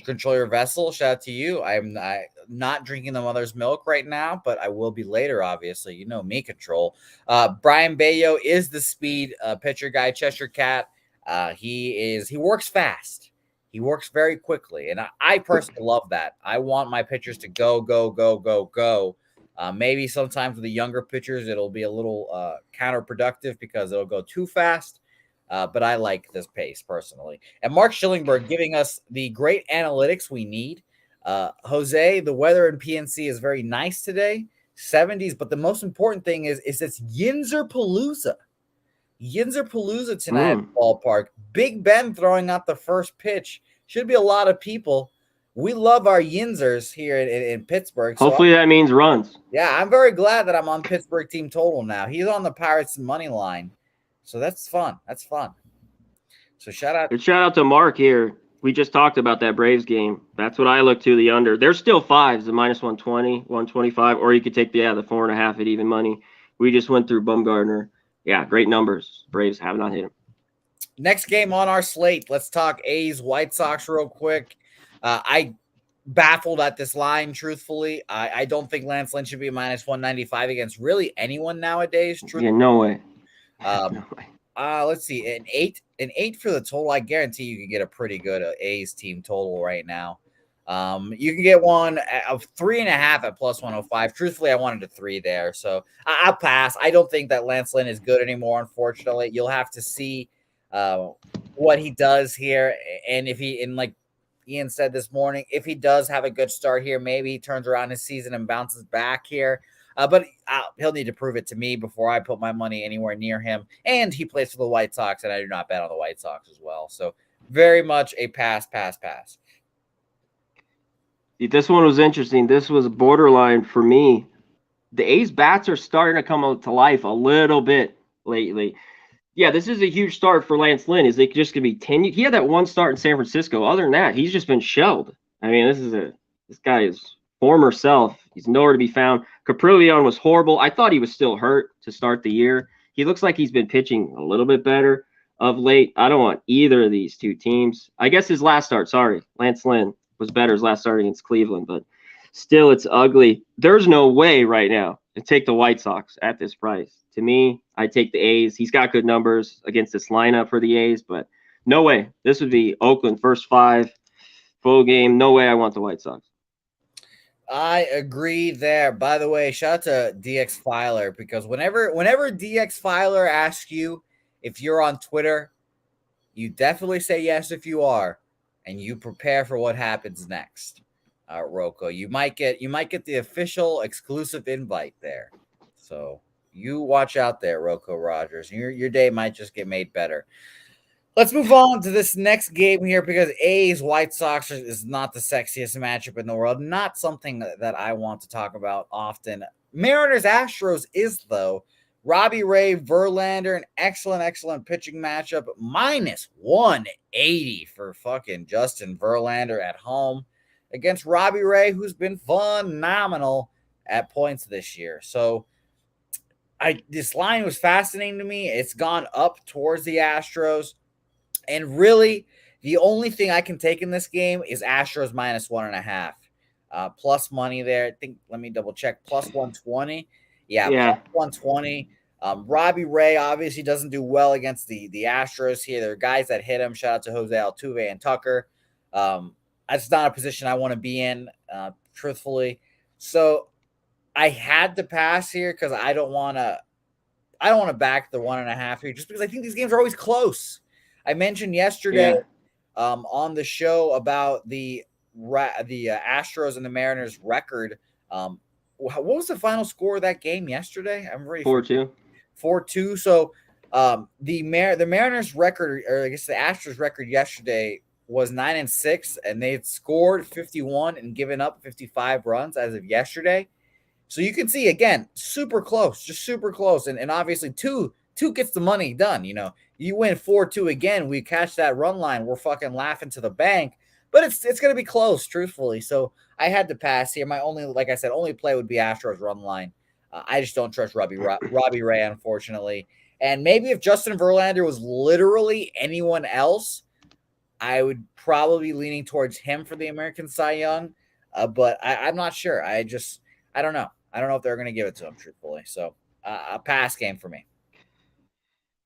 Control your vessel. Shout out to you. I'm not drinking the mother's milk right now, but I will be later. Obviously, me. Control. Brian Bayo is the speed pitcher guy. Cheshire Cat. He works fast. He works very quickly, and I personally love that. I want my pitchers to go, go, go, go, go. Maybe sometimes with the younger pitchers, it'll be a little counterproductive because it'll go too fast. But I like this pace personally. And Mark Schillingberg giving us the great analytics we need. Jose, the weather in PNC is very nice today, 70s. But the most important thing is it's Yinzer Palooza. Yinzer Palooza tonight at the ballpark. Big Ben throwing out the first pitch. Should be a lot of people. We love our Yinzers here in Pittsburgh. Hopefully that means runs. Yeah, I'm very glad that I'm on Pittsburgh team total now. He's on the Pirates money line. So that's fun. That's fun. So shout out to Mark here. We just talked about that Braves game. That's what I look to, the under. There's still fives, the minus 120, 125, or you could take the 4.5 at even money. We just went through Bumgarner. Yeah, great numbers. Braves have not hit him. Next game on our slate. Let's talk A's White Sox real quick. I baffled at this line, truthfully. I don't think Lance Lynn should be minus 195 against really anyone nowadays. Yeah, no way. No way. Let's see. An eight for the total. I guarantee you can get a pretty good A's team total right now. You can get one of 3.5 at plus 105. Truthfully, I wanted a 3 there, so I'll pass. I don't think that Lance Lynn is good anymore, unfortunately. You'll have to see what he does here, and if he, and like Ian said this morning, if he does have a good start here, maybe he turns around his season and bounces back here. But he'll need to prove it to me before I put my money anywhere near him. And he plays for the White Sox, and I do not bet on the White Sox as well. So very much a pass. This one was interesting. This was borderline for me. The A's bats are starting to come to life a little bit lately. Yeah, this is a huge start for Lance Lynn. Is it just going to be 10? He had that one start in San Francisco. Other than that, he's just been shelled. I mean, this guy is former self. He's nowhere to be found. Caprillion was horrible. I thought he was still hurt to start the year. He looks like he's been pitching a little bit better of late. I don't want either of these two teams. I guess his last start, Lance Lynn was better his last start against Cleveland, but still it's ugly. There's no way right now to take the White Sox at this price. To me, I take the A's. He's got good numbers against this lineup for the A's, but no way. This would be Oakland first 5, full game. No way I want the White Sox. I agree there. By the way, shout out to DX Filer, because whenever DX Filer asks you if you're on Twitter, you definitely say yes if you are, and you prepare for what happens next. Rocco, you might get the official exclusive invite there. So you watch out there, Rocco Rogers. Your day might just get made better. Let's move on to this next game here, because A's White Sox is not the sexiest matchup in the world. Not something that I want to talk about often. Mariners Astros is, though. Robbie Ray, Verlander, an excellent pitching matchup. Minus 180 for fucking Justin Verlander at home against Robbie Ray, who's been phenomenal at points this year. So this line was fascinating to me. It's gone up towards the Astros. And really, the only thing I can take in this game is Astros minus 1.5. plus money there. I think, let me double check, plus 120. Yeah, plus Yeah. 120. Robbie Ray obviously doesn't do well against the Astros here. There are guys that hit him. Shout out to Jose Altuve and Tucker. That's not a position I want to be in, truthfully. So I had to pass here because I don't want to. I don't want to back the 1.5 here, just because I think these games are always close. I mentioned yesterday Yeah. on the show about the Astros and the Mariners record. What was the final score of that game yesterday? I'm ready for 4-2. 4-2. So the Mariners record, or I guess the Astros record yesterday was 9-6, and they had scored 51 and given up 55 runs as of yesterday. So you can see again, super close, just super close, and obviously two gets the money done. You win 4-2 again, we catch that run line, we're fucking laughing to the bank. But it's gonna be close, truthfully. So I had to pass here. My only, like I said, only play would be Astros run line. I just don't trust Robbie Ray, unfortunately. And maybe if Justin Verlander was literally anyone else, I would probably be leaning towards him for the American Cy Young. But I'm not sure. I don't know. I don't know if they're going to give it to him, truthfully. So a pass game for me.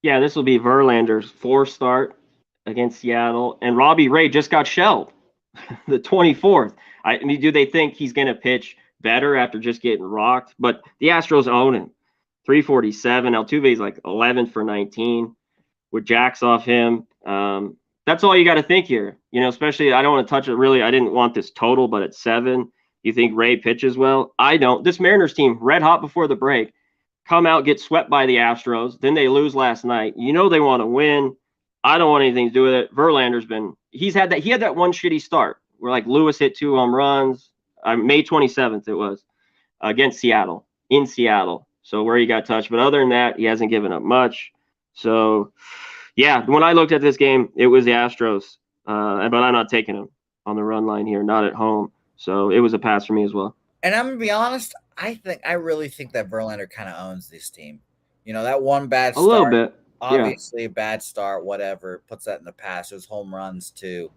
Yeah, this will be Verlander's fourth start against Seattle, and Robbie Ray just got shelled the 24th. I mean, do they think he's going to pitch better after just getting rocked? But the Astros own him. 347. Altuve's like 11 for 19 with jacks off him. That's all you got to think here. Especially I don't want to touch it really. I didn't want this total, but at 7, you think Ray pitches well? I don't. This Mariners team, red hot before the break, come out, get swept by the Astros. Then they lose last night. They want to win. I don't want anything to do with it. Verlander's he had that one shitty start where like Lewis hit 2 home runs. May 27th it was against Seattle, in Seattle. So where he got touched. But other than that, he hasn't given up much. So yeah, when I looked at this game, it was the Astros. But I'm not taking him on the run line here, not at home. So it was a pass for me as well. And I'm gonna be honest, I really think that Verlander kind of owns this team. That one bad start, a little bit, obviously a bad start, whatever, puts that in the past. Those home runs too.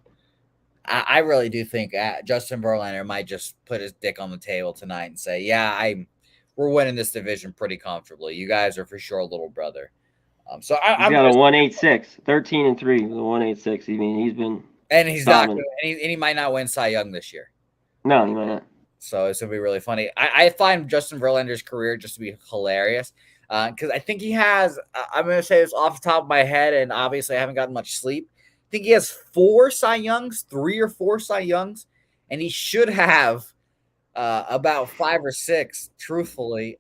I really do think Justin Verlander might just put his dick on the table tonight and say, "Yeah, we're winning this division pretty comfortably. You guys are for sure a little brother." So he's I'm got gonna, a 186, 13-3 with a 186. I mean, he's been and he's dominant. not, and he might not win Cy Young this year. No, he might not. So it's gonna be really funny. I find Justin Verlander's career just to be hilarious because I think he has. I'm gonna say this off the top of my head, and obviously I haven't gotten much sleep. I think he has 4 Cy Youngs, 3 or 4 Cy Youngs, and he should have about 5 or 6. Truthfully,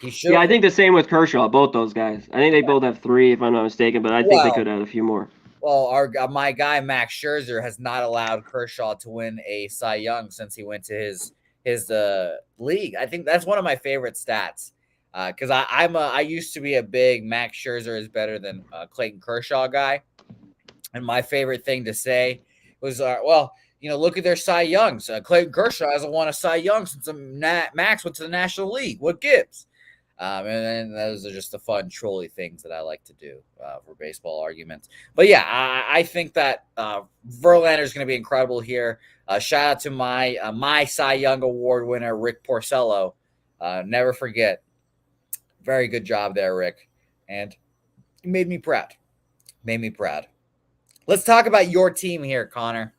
he should. Yeah, I think the same with Kershaw. Both those guys. I think they both have 3, if I'm not mistaken. But I think they could add a few more. Well, my guy Max Scherzer has not allowed Kershaw to win a Cy Young since he went to his league. I think that's one of my favorite stats because I used to be a big Max Scherzer is better than Clayton Kershaw guy, and my favorite thing to say was, look at their Cy Youngs. Clayton Kershaw hasn't won a Cy Young since Max went to the National League. What gives? And then those are just the fun trolly things that I like to do for baseball arguments. But yeah, I think that Verlander is going to be incredible here. Shout out to my Cy Young Award winner, Rick Porcello. Never forget. Very good job there, Rick. And it made me proud. Let's talk about your team here, Connor.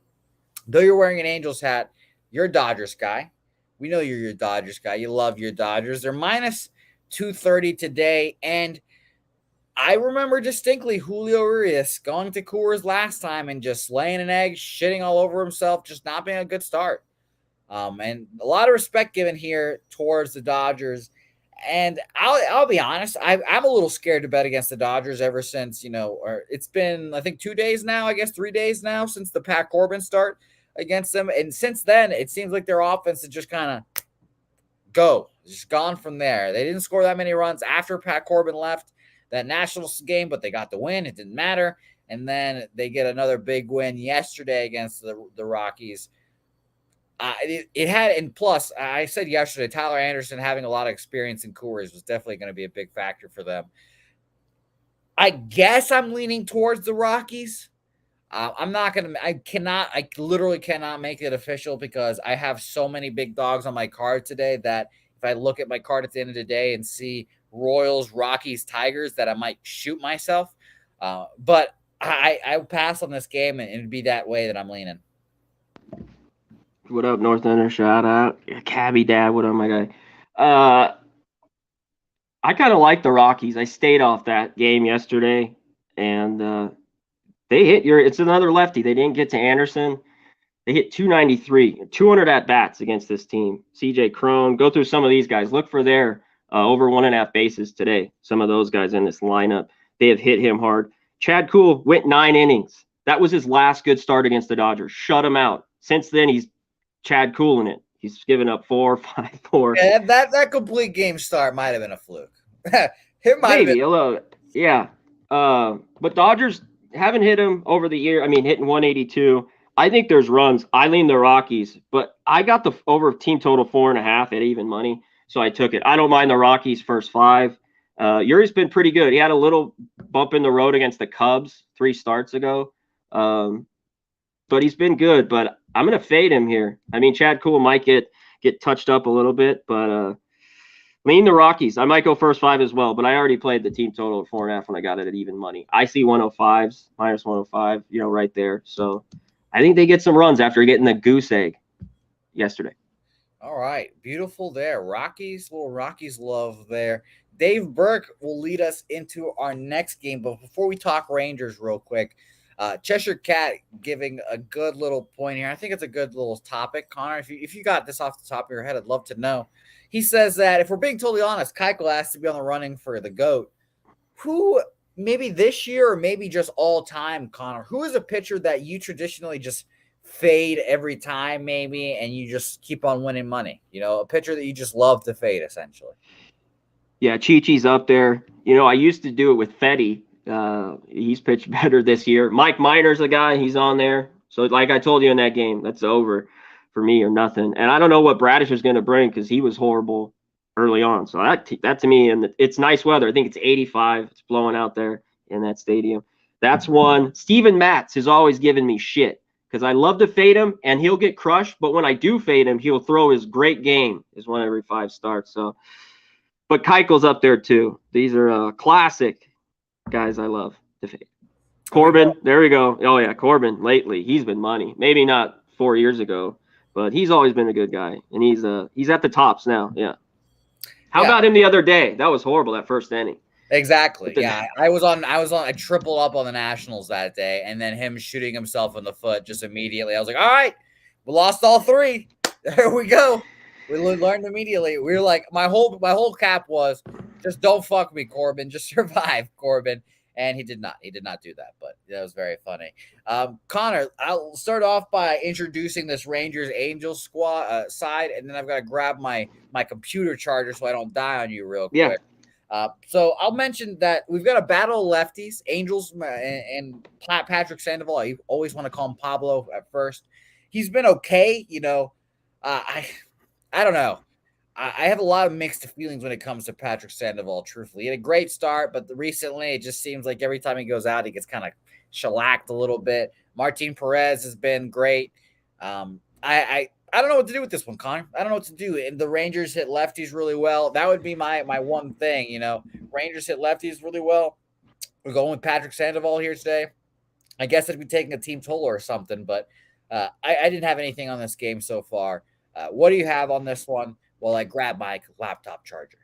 Though you're wearing an Angels hat, you're a Dodgers guy. We know you're your Dodgers guy. You love your Dodgers. They're minus 230 today, and I remember distinctly Julio Urias going to Coors last time and just laying an egg, shitting all over himself, just not being a good start. And a lot of respect given here towards the Dodgers. And I'll be honest, I'm a little scared to bet against the Dodgers ever since, or it's been, I think 2 days now, I guess 3 days now since the Pat Corbin start against them. And since then, it seems like their offense is just kind of just gone from there. They didn't score that many runs after Pat Corbin left that Nationals game, but they got the win. It didn't matter. And then they get another big win yesterday against the Rockies. And plus, I said yesterday, Tyler Anderson having a lot of experience in Coors was definitely going to be a big factor for them. I guess I'm leaning towards the Rockies. I'm not gonna. I cannot. I literally cannot make it official because I have so many big dogs on my card today that if I look at my card at the end of the day and see Royals, Rockies, Tigers, that I might shoot myself. But I pass on this game, and it'd be that way that I'm leaning. What up, North Ender? Shout out. Yeah, Cabby Dad, what up, my guy? Uh, I kind of like the Rockies. I stayed off that game yesterday, and they hit your. It's another lefty. They didn't get to Anderson. They hit 293, 200 at bats against this team. CJ Crone, go through some of these guys. Look for their over 1.5 bases today. Some of those guys in this lineup, they have hit him hard. Chad Kuhl went 9 innings. That was his last good start against the Dodgers. Shut him out. Since then, he's Chad Kuhl in it. He's given up 4, 5, 4. Yeah, that complete game start might have been a fluke. It might have Maybe been. a little, yeah. But Dodgers haven't hit him over the year. I mean, hitting 182. I think there's runs. I lean the Rockies, but I got the over team total 4.5 at even money, so I took it. I don't mind the Rockies first 5. Yuri's been pretty good. He had a little bump in the road against the Cubs 3 starts ago, but he's been good. But I'm gonna fade him here. I mean, Chad Kuhl might get touched up a little bit, but lean the Rockies. I might go first 5 as well, but I already played the team total of 4.5 when I got it at even money. I see 105s minus 105, right there. So I think they get some runs after getting the goose egg yesterday. All right, beautiful there. Rockies, little Rockies love there. Dave Burke will lead us into our next game, but before we talk Rangers real quick, Cheshire Cat giving a good little point here. I think it's a good little topic, Connor. If you got this off the top of your head, I'd love to know. He says that if we're being totally honest, Keuchel has to be on the running for the GOAT. Who, maybe this year or maybe just all time, Connor, who is a pitcher that you traditionally just fade every time maybe and you just keep on winning money? A pitcher that you just love to fade essentially. Yeah, Chi-Chi's up there. I used to do it with Fetty. He's pitched better this year. Mike Minor's a guy. He's on there. So like I told you in that game, that's over for me or nothing. And I don't know what Bradish is going to bring because he was horrible early on. So that to me, and it's nice weather. I think it's 85. It's blowing out there in that stadium. That's one. Steven Matz has always given me shit because I love to fade him and he'll get crushed. But when I do fade him, he'll throw his great game. Is 1 every 5 starts. So, but Keuchel's up there too. These are classic guys I love to fade. Corbin, there we go. Oh yeah, Corbin lately he's been money. Maybe not 4 years ago, but he's always been a good guy, and he's at the tops now. Yeah. How about him the other day? That was horrible. That first inning. Exactly. Yeah, I tripled up on the Nationals that day, and then him shooting himself in the foot just immediately. I was like, all right, we lost all 3. There we go. We learned immediately. We were like, my whole cap was just don't fuck me, Corbin. Just survive, Corbin. And he did not. He did not do that, but that was very funny. Connor, I'll start off by introducing this Rangers Angels squad side, and then I've got to grab my computer charger so I don't die on you real quick. Yeah. So I'll mention that we've got a battle of lefties, Angels and Patrick Sandoval. I always want to call him Pablo at first. He's been okay, I don't know. I have a lot of mixed feelings when it comes to Patrick Sandoval, truthfully. He had a great start, but recently it just seems like every time he goes out, he gets kind of shellacked a little bit. Martin Perez has been great. I don't know what to do with this one, Connor. I don't know what to do. And the Rangers hit lefties really well. That would be my one thing, Rangers hit lefties really well. We're going with Patrick Sandoval here today. I guess I'd be taking a team total or something, but I didn't have anything on this game so far. What do you have on this one while I grab my laptop charger?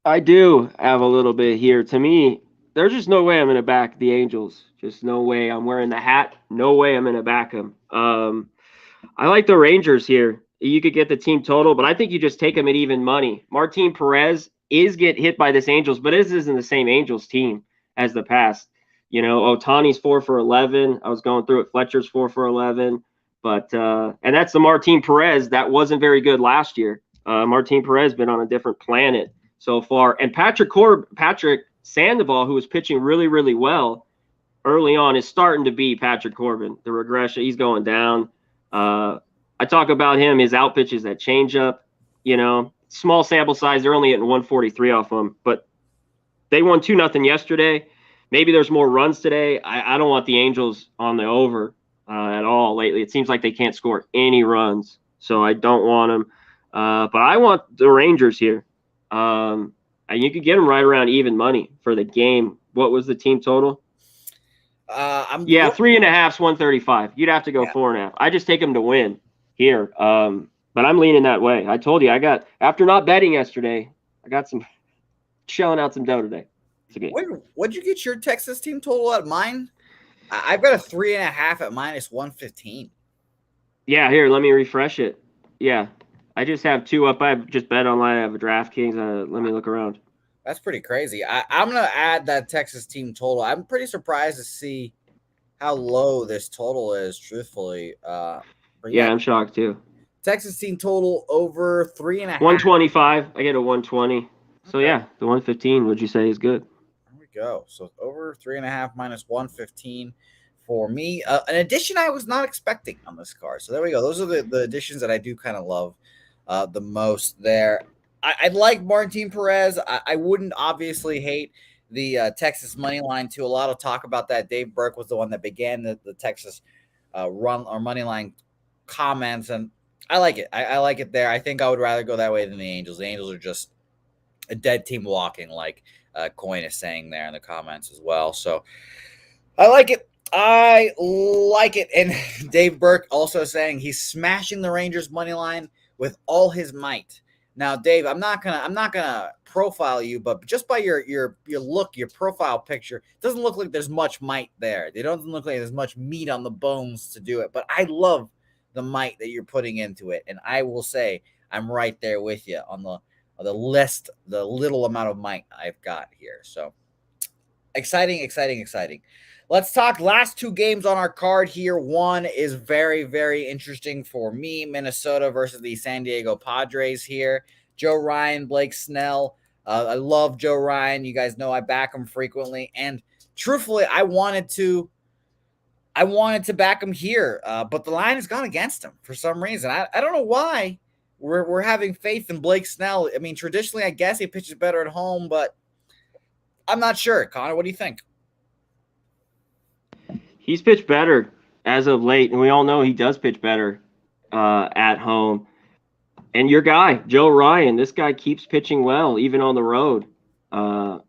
I do have a little bit here. To me, there's just no way I'm going to back the Angels. Just no way. I'm wearing the hat. No way I'm going to back them. I like the Rangers here. You could get the team total, but I think you just take them at even money. Martin Perez is get hit by this Angels, but this isn't the same Angels team as the past. Ohtani's 4 for 11. I was going through it. Fletcher's 4 for 11. But and that's the Martin Perez that wasn't very good last year. Martin Perez been on a different planet so far. And Patrick Sandoval, who was pitching really, really well early on, is starting to be Patrick Corbin. The regression, he's going down. I talk about him, his out pitches, that changeup. Small sample size. They're only getting 143 off him, but they won 2-0 yesterday. maybe there's more runs today. I don't want the Angels on the over at all lately. It seems like they can't score any runs, so I don't want them. But I want the Rangers here. And you could get them right around even money for the game. What was the team total? I'm 3.5's 135. You'd have to go 4.5. I just take them to win here. But I'm leaning that way. I told you after not betting yesterday, I got some shelling out some dough today. What'd you get your Texas team total at? Mine, I've got a 3.5 at -115. Yeah, here, let me refresh it. Yeah, I just have 2 up. I've just bet online. I have a DraftKings. Let me look around. That's pretty crazy. I'm going to add that Texas team total. I'm pretty surprised to see how low this total is, truthfully. Yeah, I'm shocked too. Texas team total over 3.5. 125. I get a 120. So yeah, the 115, would you say, is good? There we go. So over 3.5 -115 for me. An addition I was not expecting on this card. So there we go. Those are the additions that I do kind of love the most there. I like Martin Perez. I wouldn't obviously hate the Texas money line too. A lot of talk about that. Dave Burke was the one that began the Texas run or money line comments, and I like it. I like it there. I think I would rather go that way than the Angels. The Angels are just a dead team walking, like Coin is saying there in the comments as well. So I like it. I like it. And Dave Burke also saying he's smashing the Rangers money line with all his might. Now, Dave, I'm not gonna profile you, but just by your look, your profile picture, it doesn't look like there's much might there. It doesn't look like there's much meat on the bones to do it. But I love the might that you're putting into it, and I will say I'm right there with you on the list, the little amount of might I've got here. So exciting. Let's talk last 2 games on our card here. One is very, very interesting for me. Minnesota versus the San Diego Padres here. Joe Ryan, Blake Snell. I love Joe Ryan. You guys know I back him frequently. And truthfully, I wanted to back him here, but the line has gone against him for some reason. I don't know why we're having faith in Blake Snell. I mean, traditionally, I guess he pitches better at home, but I'm not sure. Connor, what do you think? He's pitched better as of late, and we all know he does pitch better at home. And your guy, Joe Ryan, this guy keeps pitching well, even on the road. I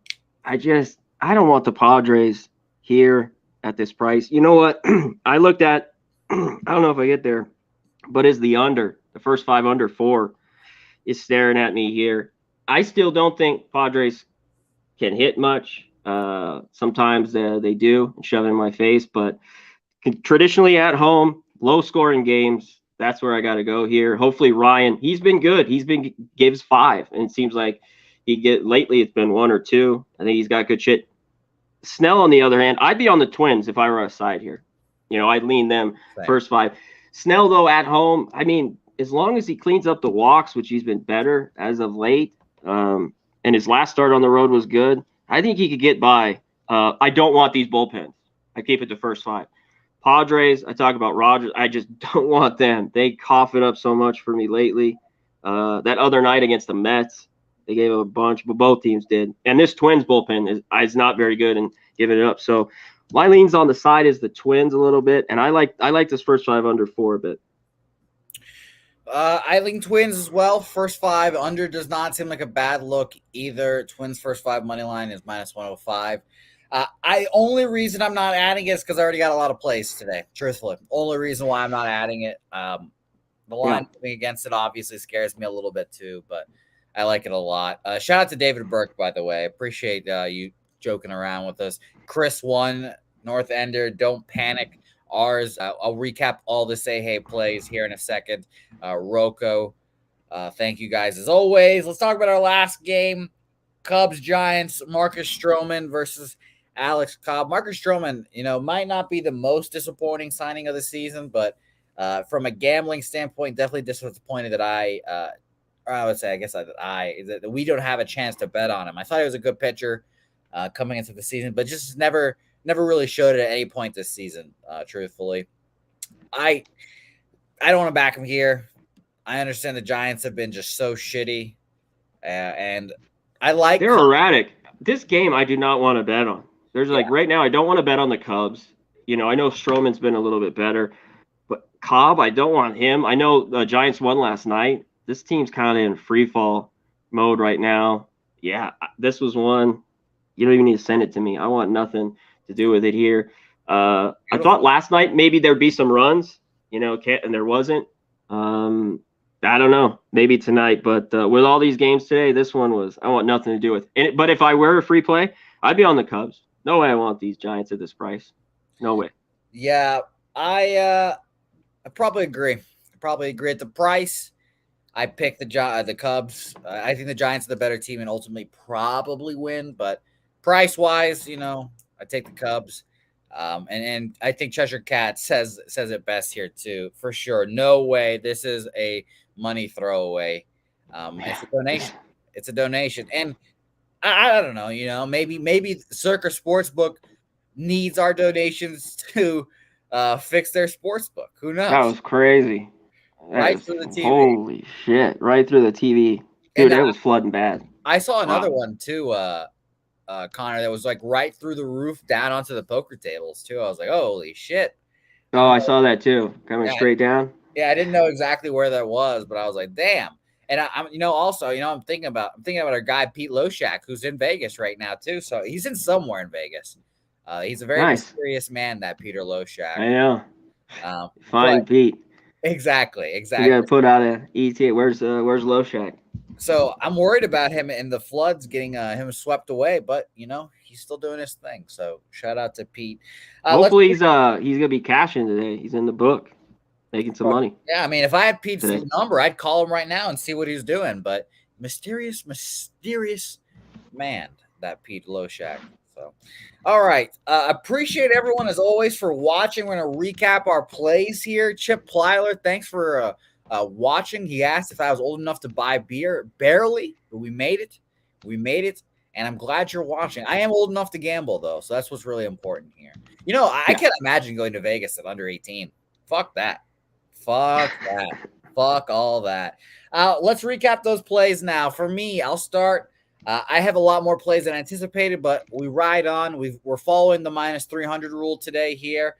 don't want the Padres here at this price. You know what? I looked at, I don't know if I get there, but is the under, the first 5 under 4 is staring at me here. I still don't think Padres can hit much. Sometimes they do and shove it in my face, but traditionally at home, low scoring games, that's where I got to go here. Hopefully Ryan, he's been good. Gives 5, and it seems like lately it's been 1 or 2. I think he's got good shit. Snell, on the other hand, I'd be on the Twins if I were a side here. I'd lean them first 5. Snell, though, at home, I mean, as long as he cleans up the walks, which he's been better as of late, and his last start on the road was good, I think he could get by. I don't want these bullpens. I keep it to first 5. Padres, I talk about Rogers. I just don't want them. They cough it up so much for me lately. That other night against the Mets, they gave a bunch, but both teams did. And this Twins bullpen is not very good and giving it up. So my leans on the side is the Twins a little bit, and I like this first 5 under 4 a bit. I lean Twins as well. First 5 under does not seem like a bad look either. Twins first 5 money line is -105. Only reason I'm not adding it is because I already got a lot of plays today. Truthfully, only reason why I'm not adding it. The line moving against it obviously scares me a little bit too, but I like it a lot. Shout out to David Burke, by the way. Appreciate you joking around with us. Chris 1, North Ender, don't panic. Ours, I'll recap all the say hey plays here in a second. Rocco, thank you guys as always. Let's talk about our last game. Cubs Giants. Marcus Stroman versus Alex Cobb. Marcus Stroman, might not be the most disappointing signing of the season, but from a gambling standpoint, definitely disappointed that I would say, that we don't have a chance to bet on him. I thought he was a good pitcher coming into the season, but just never really showed it at any point this season, truthfully. I don't want to back him here. I understand the Giants have been just so shitty, and they're erratic. This game I do not want to bet on. There's like right now, I don't want to bet on the Cubs. You know, I know Stroman's been a little bit better, but Cobb, I don't want him. I know the Giants won last night. This team's kind of in free fall mode right now. Yeah, this was one. You don't even need to send it to me. I want nothing to do with it here. I thought last night maybe there'd be some runs, you know, and there wasn't. I don't know, maybe tonight, but with all these games today, this one was I want nothing to do with it. But if I were a free play, I'd be on the Cubs. No way I want these Giants at this price. No way. Yeah, I probably agree. I probably agree at the price. I pick the Cubs. I think the Giants are the better team and ultimately probably win, but price wise, you know, I take the Cubs. And I think Cheshire Cat says it best here too, for sure. No way. This is a money throwaway. It's a donation. It's a donation. And I don't know, you know, maybe Circa Sportsbook needs our donations to fix their sports book. Who knows? That was crazy. Right through the TV. Holy shit. Right through the TV. Dude, it was flooding bad. I saw another one too, Connor, that was like right through the roof down onto the poker tables too. I was like, holy shit. Oh, I saw that too. Coming straight down. Yeah, I didn't know exactly where that was, but I was like, damn. And I'm, you know, also, you know, I'm thinking about our guy Pete Loshak, who's in Vegas right now too. So he's in somewhere in Vegas. He's a very mysterious man, that Peter Loshak. I know. Fine, Pete. Exactly. You got to put out an ETA. Where's Loshak? So I'm worried about him and the floods getting him swept away, but you know he's still doing his thing. So shout out to Pete. Hopefully he's gonna be cashing today. He's in the book, making some money. Yeah, I mean, if I had Pete's number, I'd call him right now and see what he's doing. But mysterious man, that Pete Loshak. So, all right. Appreciate everyone as always for watching. We're gonna recap our plays here. Chip Plyler, thanks for watching. He asked if I was old enough to buy beer. Barely, but we made it. And I'm glad you're watching. I am old enough to gamble, though, so that's what's really important here. You know, I can't imagine going to Vegas at under 18. Fuck that. Fuck all that. Let's recap those plays now. For me, I'll start. I have a lot more plays than anticipated, but we ride on. We're following the minus 300 rule today here.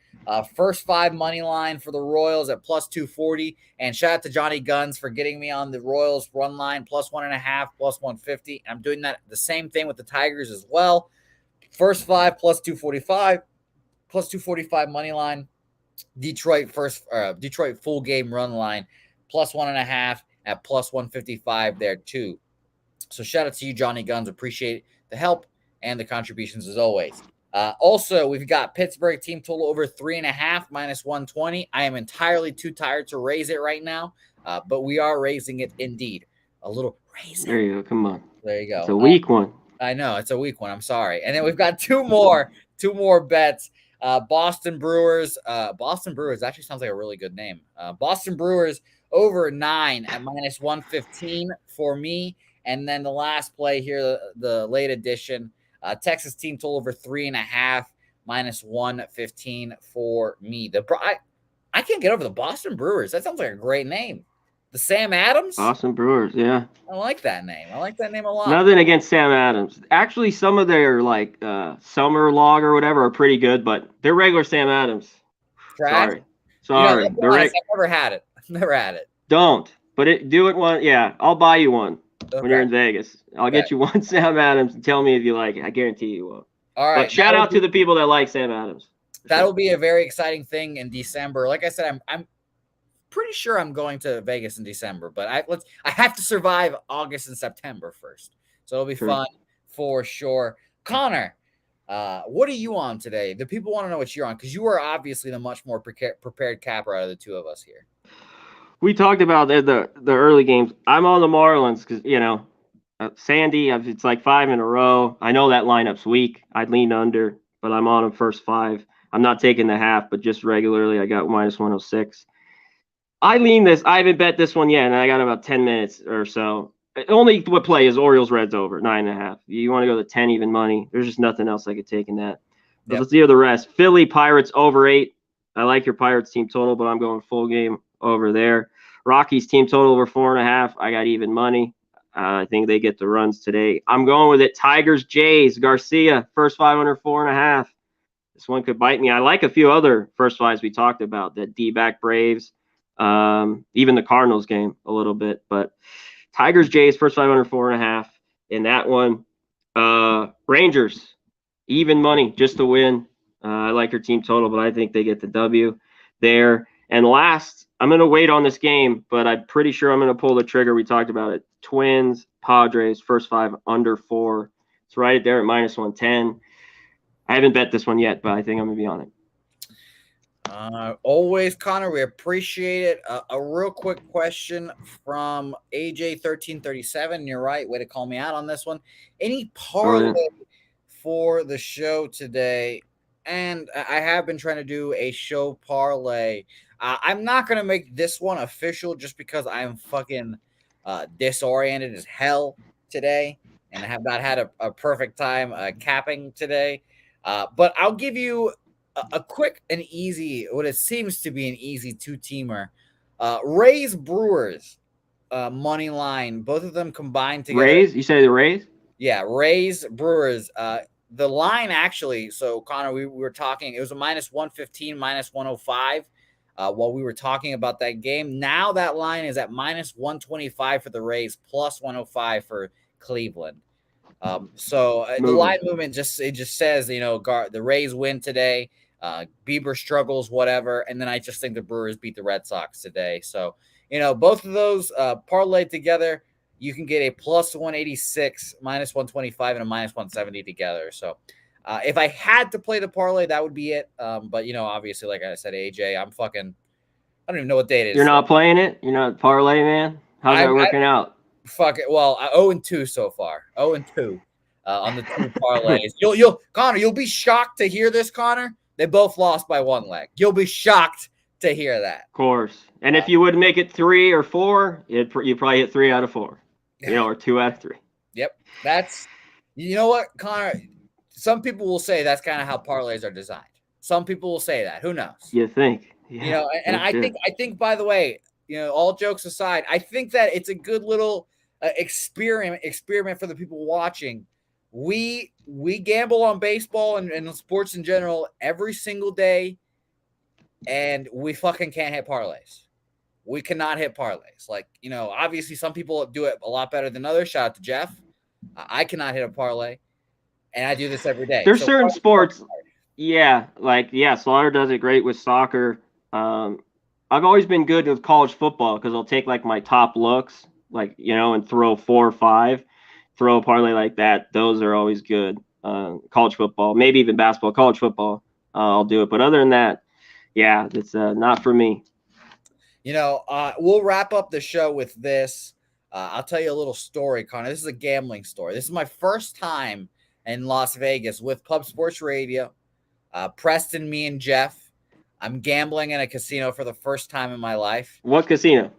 First 5 money line for the Royals at plus 240. And shout out to Johnny Guns for getting me on the Royals run line plus 1.5, plus 150. I'm doing that the same thing with the Tigers as well. First 5 plus 245, plus 245 money line. Detroit full game run line plus 1.5 at plus 155 there too. So shout out to you, Johnny Guns. Appreciate the help and the contributions as always. Also, we've got Pittsburgh team total over 3.5 minus 120. I am entirely too tired to raise it right now, but we are raising it indeed. A little raising. There you go. Come on. There you go. It's a weak one. I know it's a weak one. I'm sorry. And then we've got two more bets. Boston Brewers. Boston Brewers actually sounds like a really good name. Boston Brewers over 9 at minus 115 for me. And then the last play here, the late edition, Texas team total over 3.5 minus 115 for me. I can't get over the Boston Brewers. That sounds like a great name. The Sam Adams? Boston Brewers, yeah. I like that name. I like that name a lot. Nothing against Sam Adams. Actually, some of their like summer log or whatever are pretty good, but they're regular Sam Adams. Trash? Sorry. You know, I've never had it. Never had it. Don't. But do it one. Yeah, I'll buy you one. Okay. When you're in Vegas, I'll get you one Sam Adams and tell me if you like it. I guarantee you will. All right. But shout out to the people that like Sam Adams. That'll be a very exciting thing in December. Like I said, I'm pretty sure I'm going to Vegas in December, but I have to survive August and September first. So it'll be fun for sure. Connor, what are you on today? The people want to know what you're on because you are obviously the much more prepared capper out of the two of us here. We talked about the early games. I'm on the Marlins because, you know, Sandy, it's like 5 in a row. I know that lineup's weak. I'd lean under, but I'm on them first 5. I'm not taking the half, but just regularly. I got minus 106. I lean this. I haven't bet this one yet, and I got about 10 minutes or so. Only what play is Orioles Reds over 9.5. You want to go to 10 even money. There's just nothing else I could take in that. But let's hear the rest. Philly Pirates over 8. I like your Pirates team total, but I'm going full game over there. Rockies team total over 4.5. I got even money. I think they get the runs today. I'm going with it. Tigers, Jays, Garcia, first 5 under 4.5. This one could bite me. I like a few other first fives we talked about, the D-back Braves, even the Cardinals game a little bit. But Tigers, Jays, first 5 under 4.5. In that one, Rangers, even money just to win. I like your team total, but I think they get the W there. And last, I'm going to wait on this game, but I'm pretty sure I'm going to pull the trigger. We talked about it. Twins, Padres, first 5 under 4. It's right there at minus 110. I haven't bet this one yet, but I think I'm going to be on it. Always, Connor, we appreciate it. A real quick question from AJ1337. You're right. Way to call me out on this one. Any parlay for the show today? And I have been trying to do a show parlay. I'm not going to make this one official just because I'm fucking disoriented as hell today. And I have not had a perfect time capping today. But I'll give you a quick and easy, what it seems to be an easy two-teamer. Rays, Brewers, money line. Both of them combined together. Rays? You say the Rays? Yeah, Rays, Brewers. The line actually, so Connor, we were talking, it was a minus 115, minus 105 while we were talking about that game. Now that line is at minus 125 for the Rays, plus 105 for Cleveland. So the line movement just says, the Rays win today. Bieber struggles, whatever. And then I just think the Brewers beat the Red Sox today. So, both of those parlayed together, you can get a plus 186, minus 125, and a minus 170 together. So if I had to play the parlay, that would be it. But, obviously, like I said, AJ, I don't even know what day it is. You're not playing it? You're not parlay, man? How's that working out? Fuck it. Well, 0-2 so far. 0-2 on the two parlays. Connor, you'll be shocked to hear this, Connor. They both lost by one leg. You'll be shocked to hear that. Of course. And if you would make it 3 or 4, you probably hit 3 out of 4. Or 2 out of 3. Yep. That's, what, Connor? Some people will say that's kind of how parlays are designed. Some people will say that. Who knows? You think? Yeah, and I think, by the way, all jokes aside, I think that it's a good little experiment for the people watching. We gamble on baseball and sports in general every single day, and we fucking can't hit parlays. We cannot hit parlays. Like, obviously some people do it a lot better than others. Shout out to Jeff. I cannot hit a parlay, and I do this every day. There's certain sports. Slaughter does it great with soccer. I've always been good with college football because I'll take like my top looks, and throw 4 or 5, throw a parlay like that. Those are always good. College football, maybe even basketball. College football, I'll do it. But other than that, it's not for me. We'll wrap up the show with this. I'll tell you a little story, Connor. This is a gambling story. This is my first time in Las Vegas with Pub Sports Radio. Preston, me, and Jeff. I'm gambling in a casino for the first time in my life. What casino?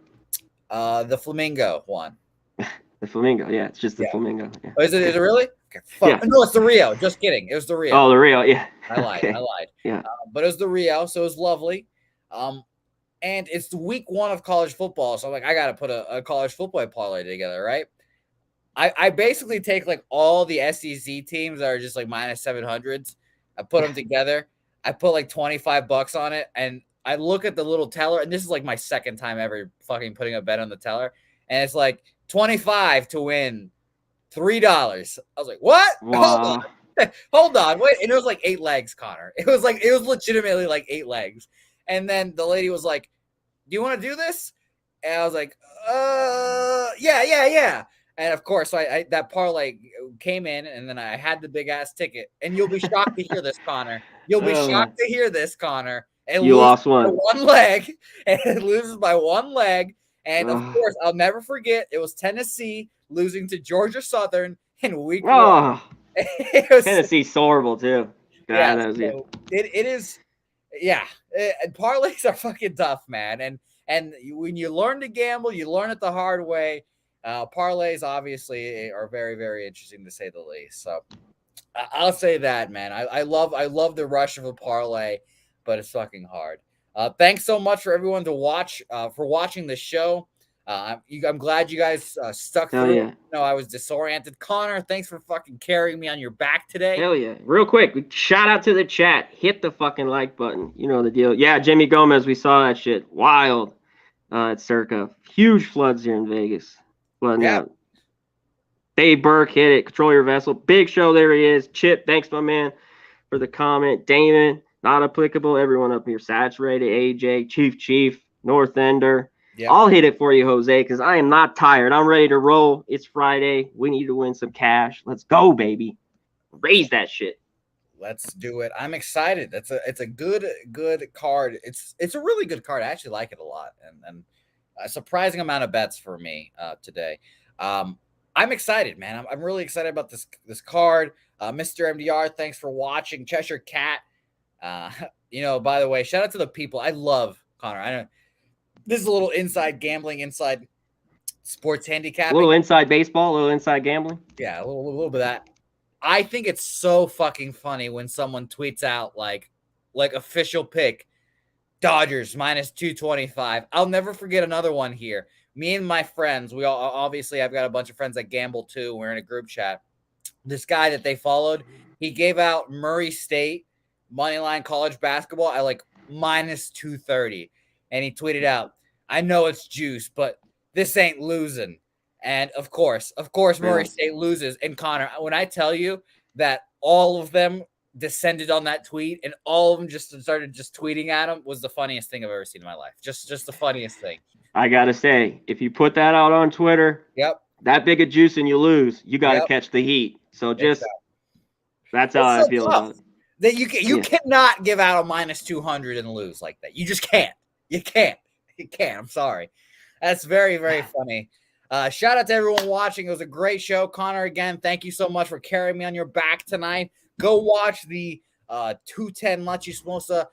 The Flamingo one. The Flamingo, yeah. It's just the Flamingo. Yeah. Oh, is it really? Okay, fuck. Yeah. No, it's the Rio. Just kidding. It was the Rio. Oh, the Rio, yeah. I lied. Okay. I lied. Yeah. But it was the Rio, so it was lovely. And it's the week 1 of college football, so I'm like, I got to put a college football parlay together, right? I basically take like all the SEC teams that are just like minus 700s. I put them together. I put like $25 on it, and I look at the little teller, and this is like my second time ever fucking putting a bet on the teller, and it's like 25 to win $3. I was like, what? Wow. Hold on, wait. And it was like 8 legs, Connor. It was legitimately like 8 legs. And then the lady was like, do you want to do this? And I was like, yeah. And of course, I that parlay came in, and then I had the big ass ticket. And you'll be shocked to hear this, Connor. You'll be shocked to hear this, Connor. And you lost one leg, and it loses by 1 leg. And of course, I'll never forget. It was Tennessee losing to Georgia Southern in week 1. Tennessee's horrible too. It is. Yeah, and parlays are fucking tough, man. And when you learn to gamble, you learn it the hard way. Parlays obviously are very, very interesting to say the least. So I'll say that, man. I love the rush of a parlay, but it's fucking hard. Thanks so much for everyone for watching the show. I'm glad you guys stuck Hell through. yeah. I was disoriented. Connor, thanks for fucking carrying me on your back today. Hell yeah. Real quick, shout out to the chat. Hit the fucking like button. You know the deal. Yeah, Jimmy Gomez, we saw that shit. Wild at Circa. Huge floods here in Vegas. Flooding Yeah. out. Dave Burke hit it. Control your vessel. Big show. There he is. Chip, thanks, my man, for the comment. Damon, not applicable. Everyone up here. Saturated. AJ, Chief, North Ender. Yep. I'll hit it for you, Jose, because I am not tired. I'm ready to roll. It's Friday. We need to win some cash. Let's go, baby. Raise that shit. Let's do it. I'm excited. It's a good card. It's a really good card. I actually like it a lot, and a surprising amount of bets for me today. I'm excited, man. I'm really excited about this card. Mr. MDR, thanks for watching. Cheshire Cat. By the way, shout out to the people. I love Connor. I know this is a little inside gambling, inside sports handicapping. A little inside baseball, a little inside gambling. Yeah, a little bit of that. I think it's so fucking funny when someone tweets out like official pick Dodgers minus 225. I'll never forget another one here. Me and my friends, we all obviously I've got a bunch of friends that gamble too. We're in a group chat. This guy that they followed, he gave out Murray State moneyline college basketball at like minus 230. And he tweeted out, I know it's juice, but this ain't losing. And of course, Murray State loses. And Connor, when I tell you that all of them descended on that tweet and all of them just started just tweeting at him, was the funniest thing I've ever seen in my life. Just the funniest thing. I gotta say, if you put that out on Twitter, yep, that big of juice and you lose, you gotta catch the heat. So just that's how I feel about it. That you cannot give out a minus 200 and lose like that. You just can't. You can't. I'm sorry. That's very, very funny. Shout out to everyone watching. It was a great show. Connor, again, thank you so much for carrying me on your back tonight. Go watch the 210 La Chismosa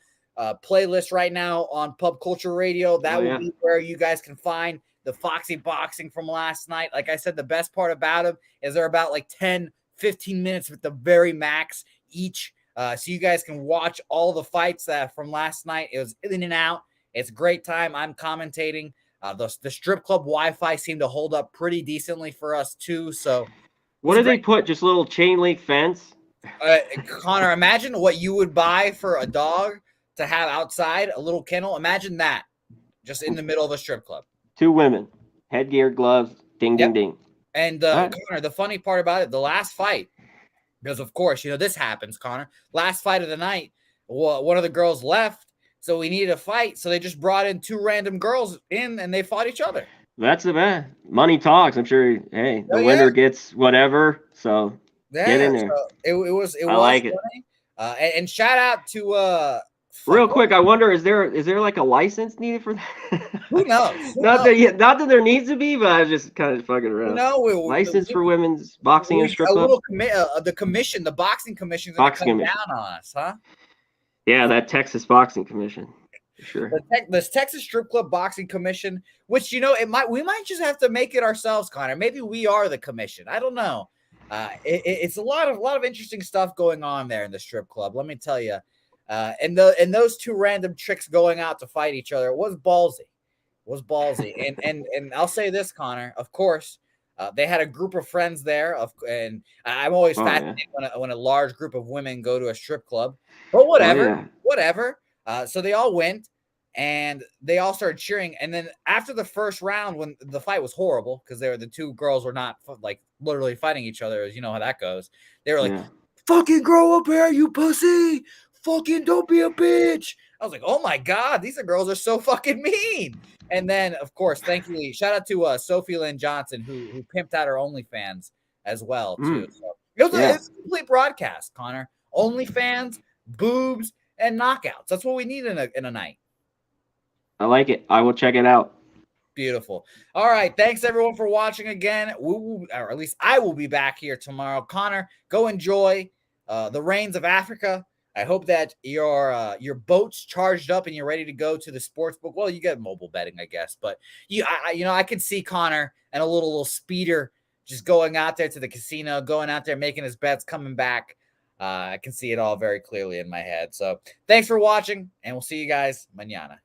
playlist right now on Pub Culture Radio. That will be where you guys can find the Foxy Boxing from last night. Like I said, the best part about them is they're about like 10, 15 minutes with the very max each. So you guys can watch all the fights from last night. It was in and out. It's a great time. I'm commentating. The strip club Wi-Fi seemed to hold up pretty decently for us too. So, what did they put? Just a little chain link fence? Connor, imagine what you would buy for a dog to have outside, a little kennel. Imagine that, just in the middle of a strip club. 2 women, headgear, gloves, ding, ding, ding. And Connor, the funny part about it, the last fight, because of course this happens, Connor. Last fight of the night, one of the girls left. So we needed a fight. So they just brought in 2 random girls in and they fought each other. That's the best. Money talks. I'm sure, the winner gets whatever. So get in there. So it was like funny. And shout out to real quick, I wonder, is there like a license needed for that? Who knows? Not that there needs to be, but I was just kind of fucking around. License for women's boxing and strip club? The commission, the boxing commission is going to come down on us, huh? Yeah, that Texas Boxing Commission, for sure. This Texas Strip Club Boxing Commission, which we might just have to make it ourselves, Connor. Maybe we are the commission. I don't know. It's a lot of interesting stuff going on there in the strip club. Let me tell you. And those 2 random chicks going out to fight each other was ballsy. and I'll say this, Connor. Of course, they had a group of friends there. And I'm always fascinated when a large group of women go to a strip club. But whatever. So they all went and they all started cheering. And then after the first round, when the fight was horrible because the 2 girls were not like literally fighting each other, as you know how that goes. They were like, "Fucking grow up here, you pussy! Fucking don't be a bitch!" I was like, "Oh my god, these girls are so fucking mean." And then, of course, thankfully, shout out to Sophie Lynn Johnson who pimped out her OnlyFans as well too. So it was a complete broadcast, Connor. OnlyFans, boobs, and knockouts. That's what we need in a night. I like it. I will check it out. Beautiful. All right. Thanks everyone for watching again. Or at least I will be back here tomorrow. Connor, go enjoy the rains of Africa. I hope that your boat's charged up and you're ready to go to the sports book. Well, you get mobile betting, I guess, but I can see Connor and a little speeder just going out there to the casino, going out there, making his bets, coming back. I can see it all very clearly in my head. So thanks for watching, and we'll see you guys mañana.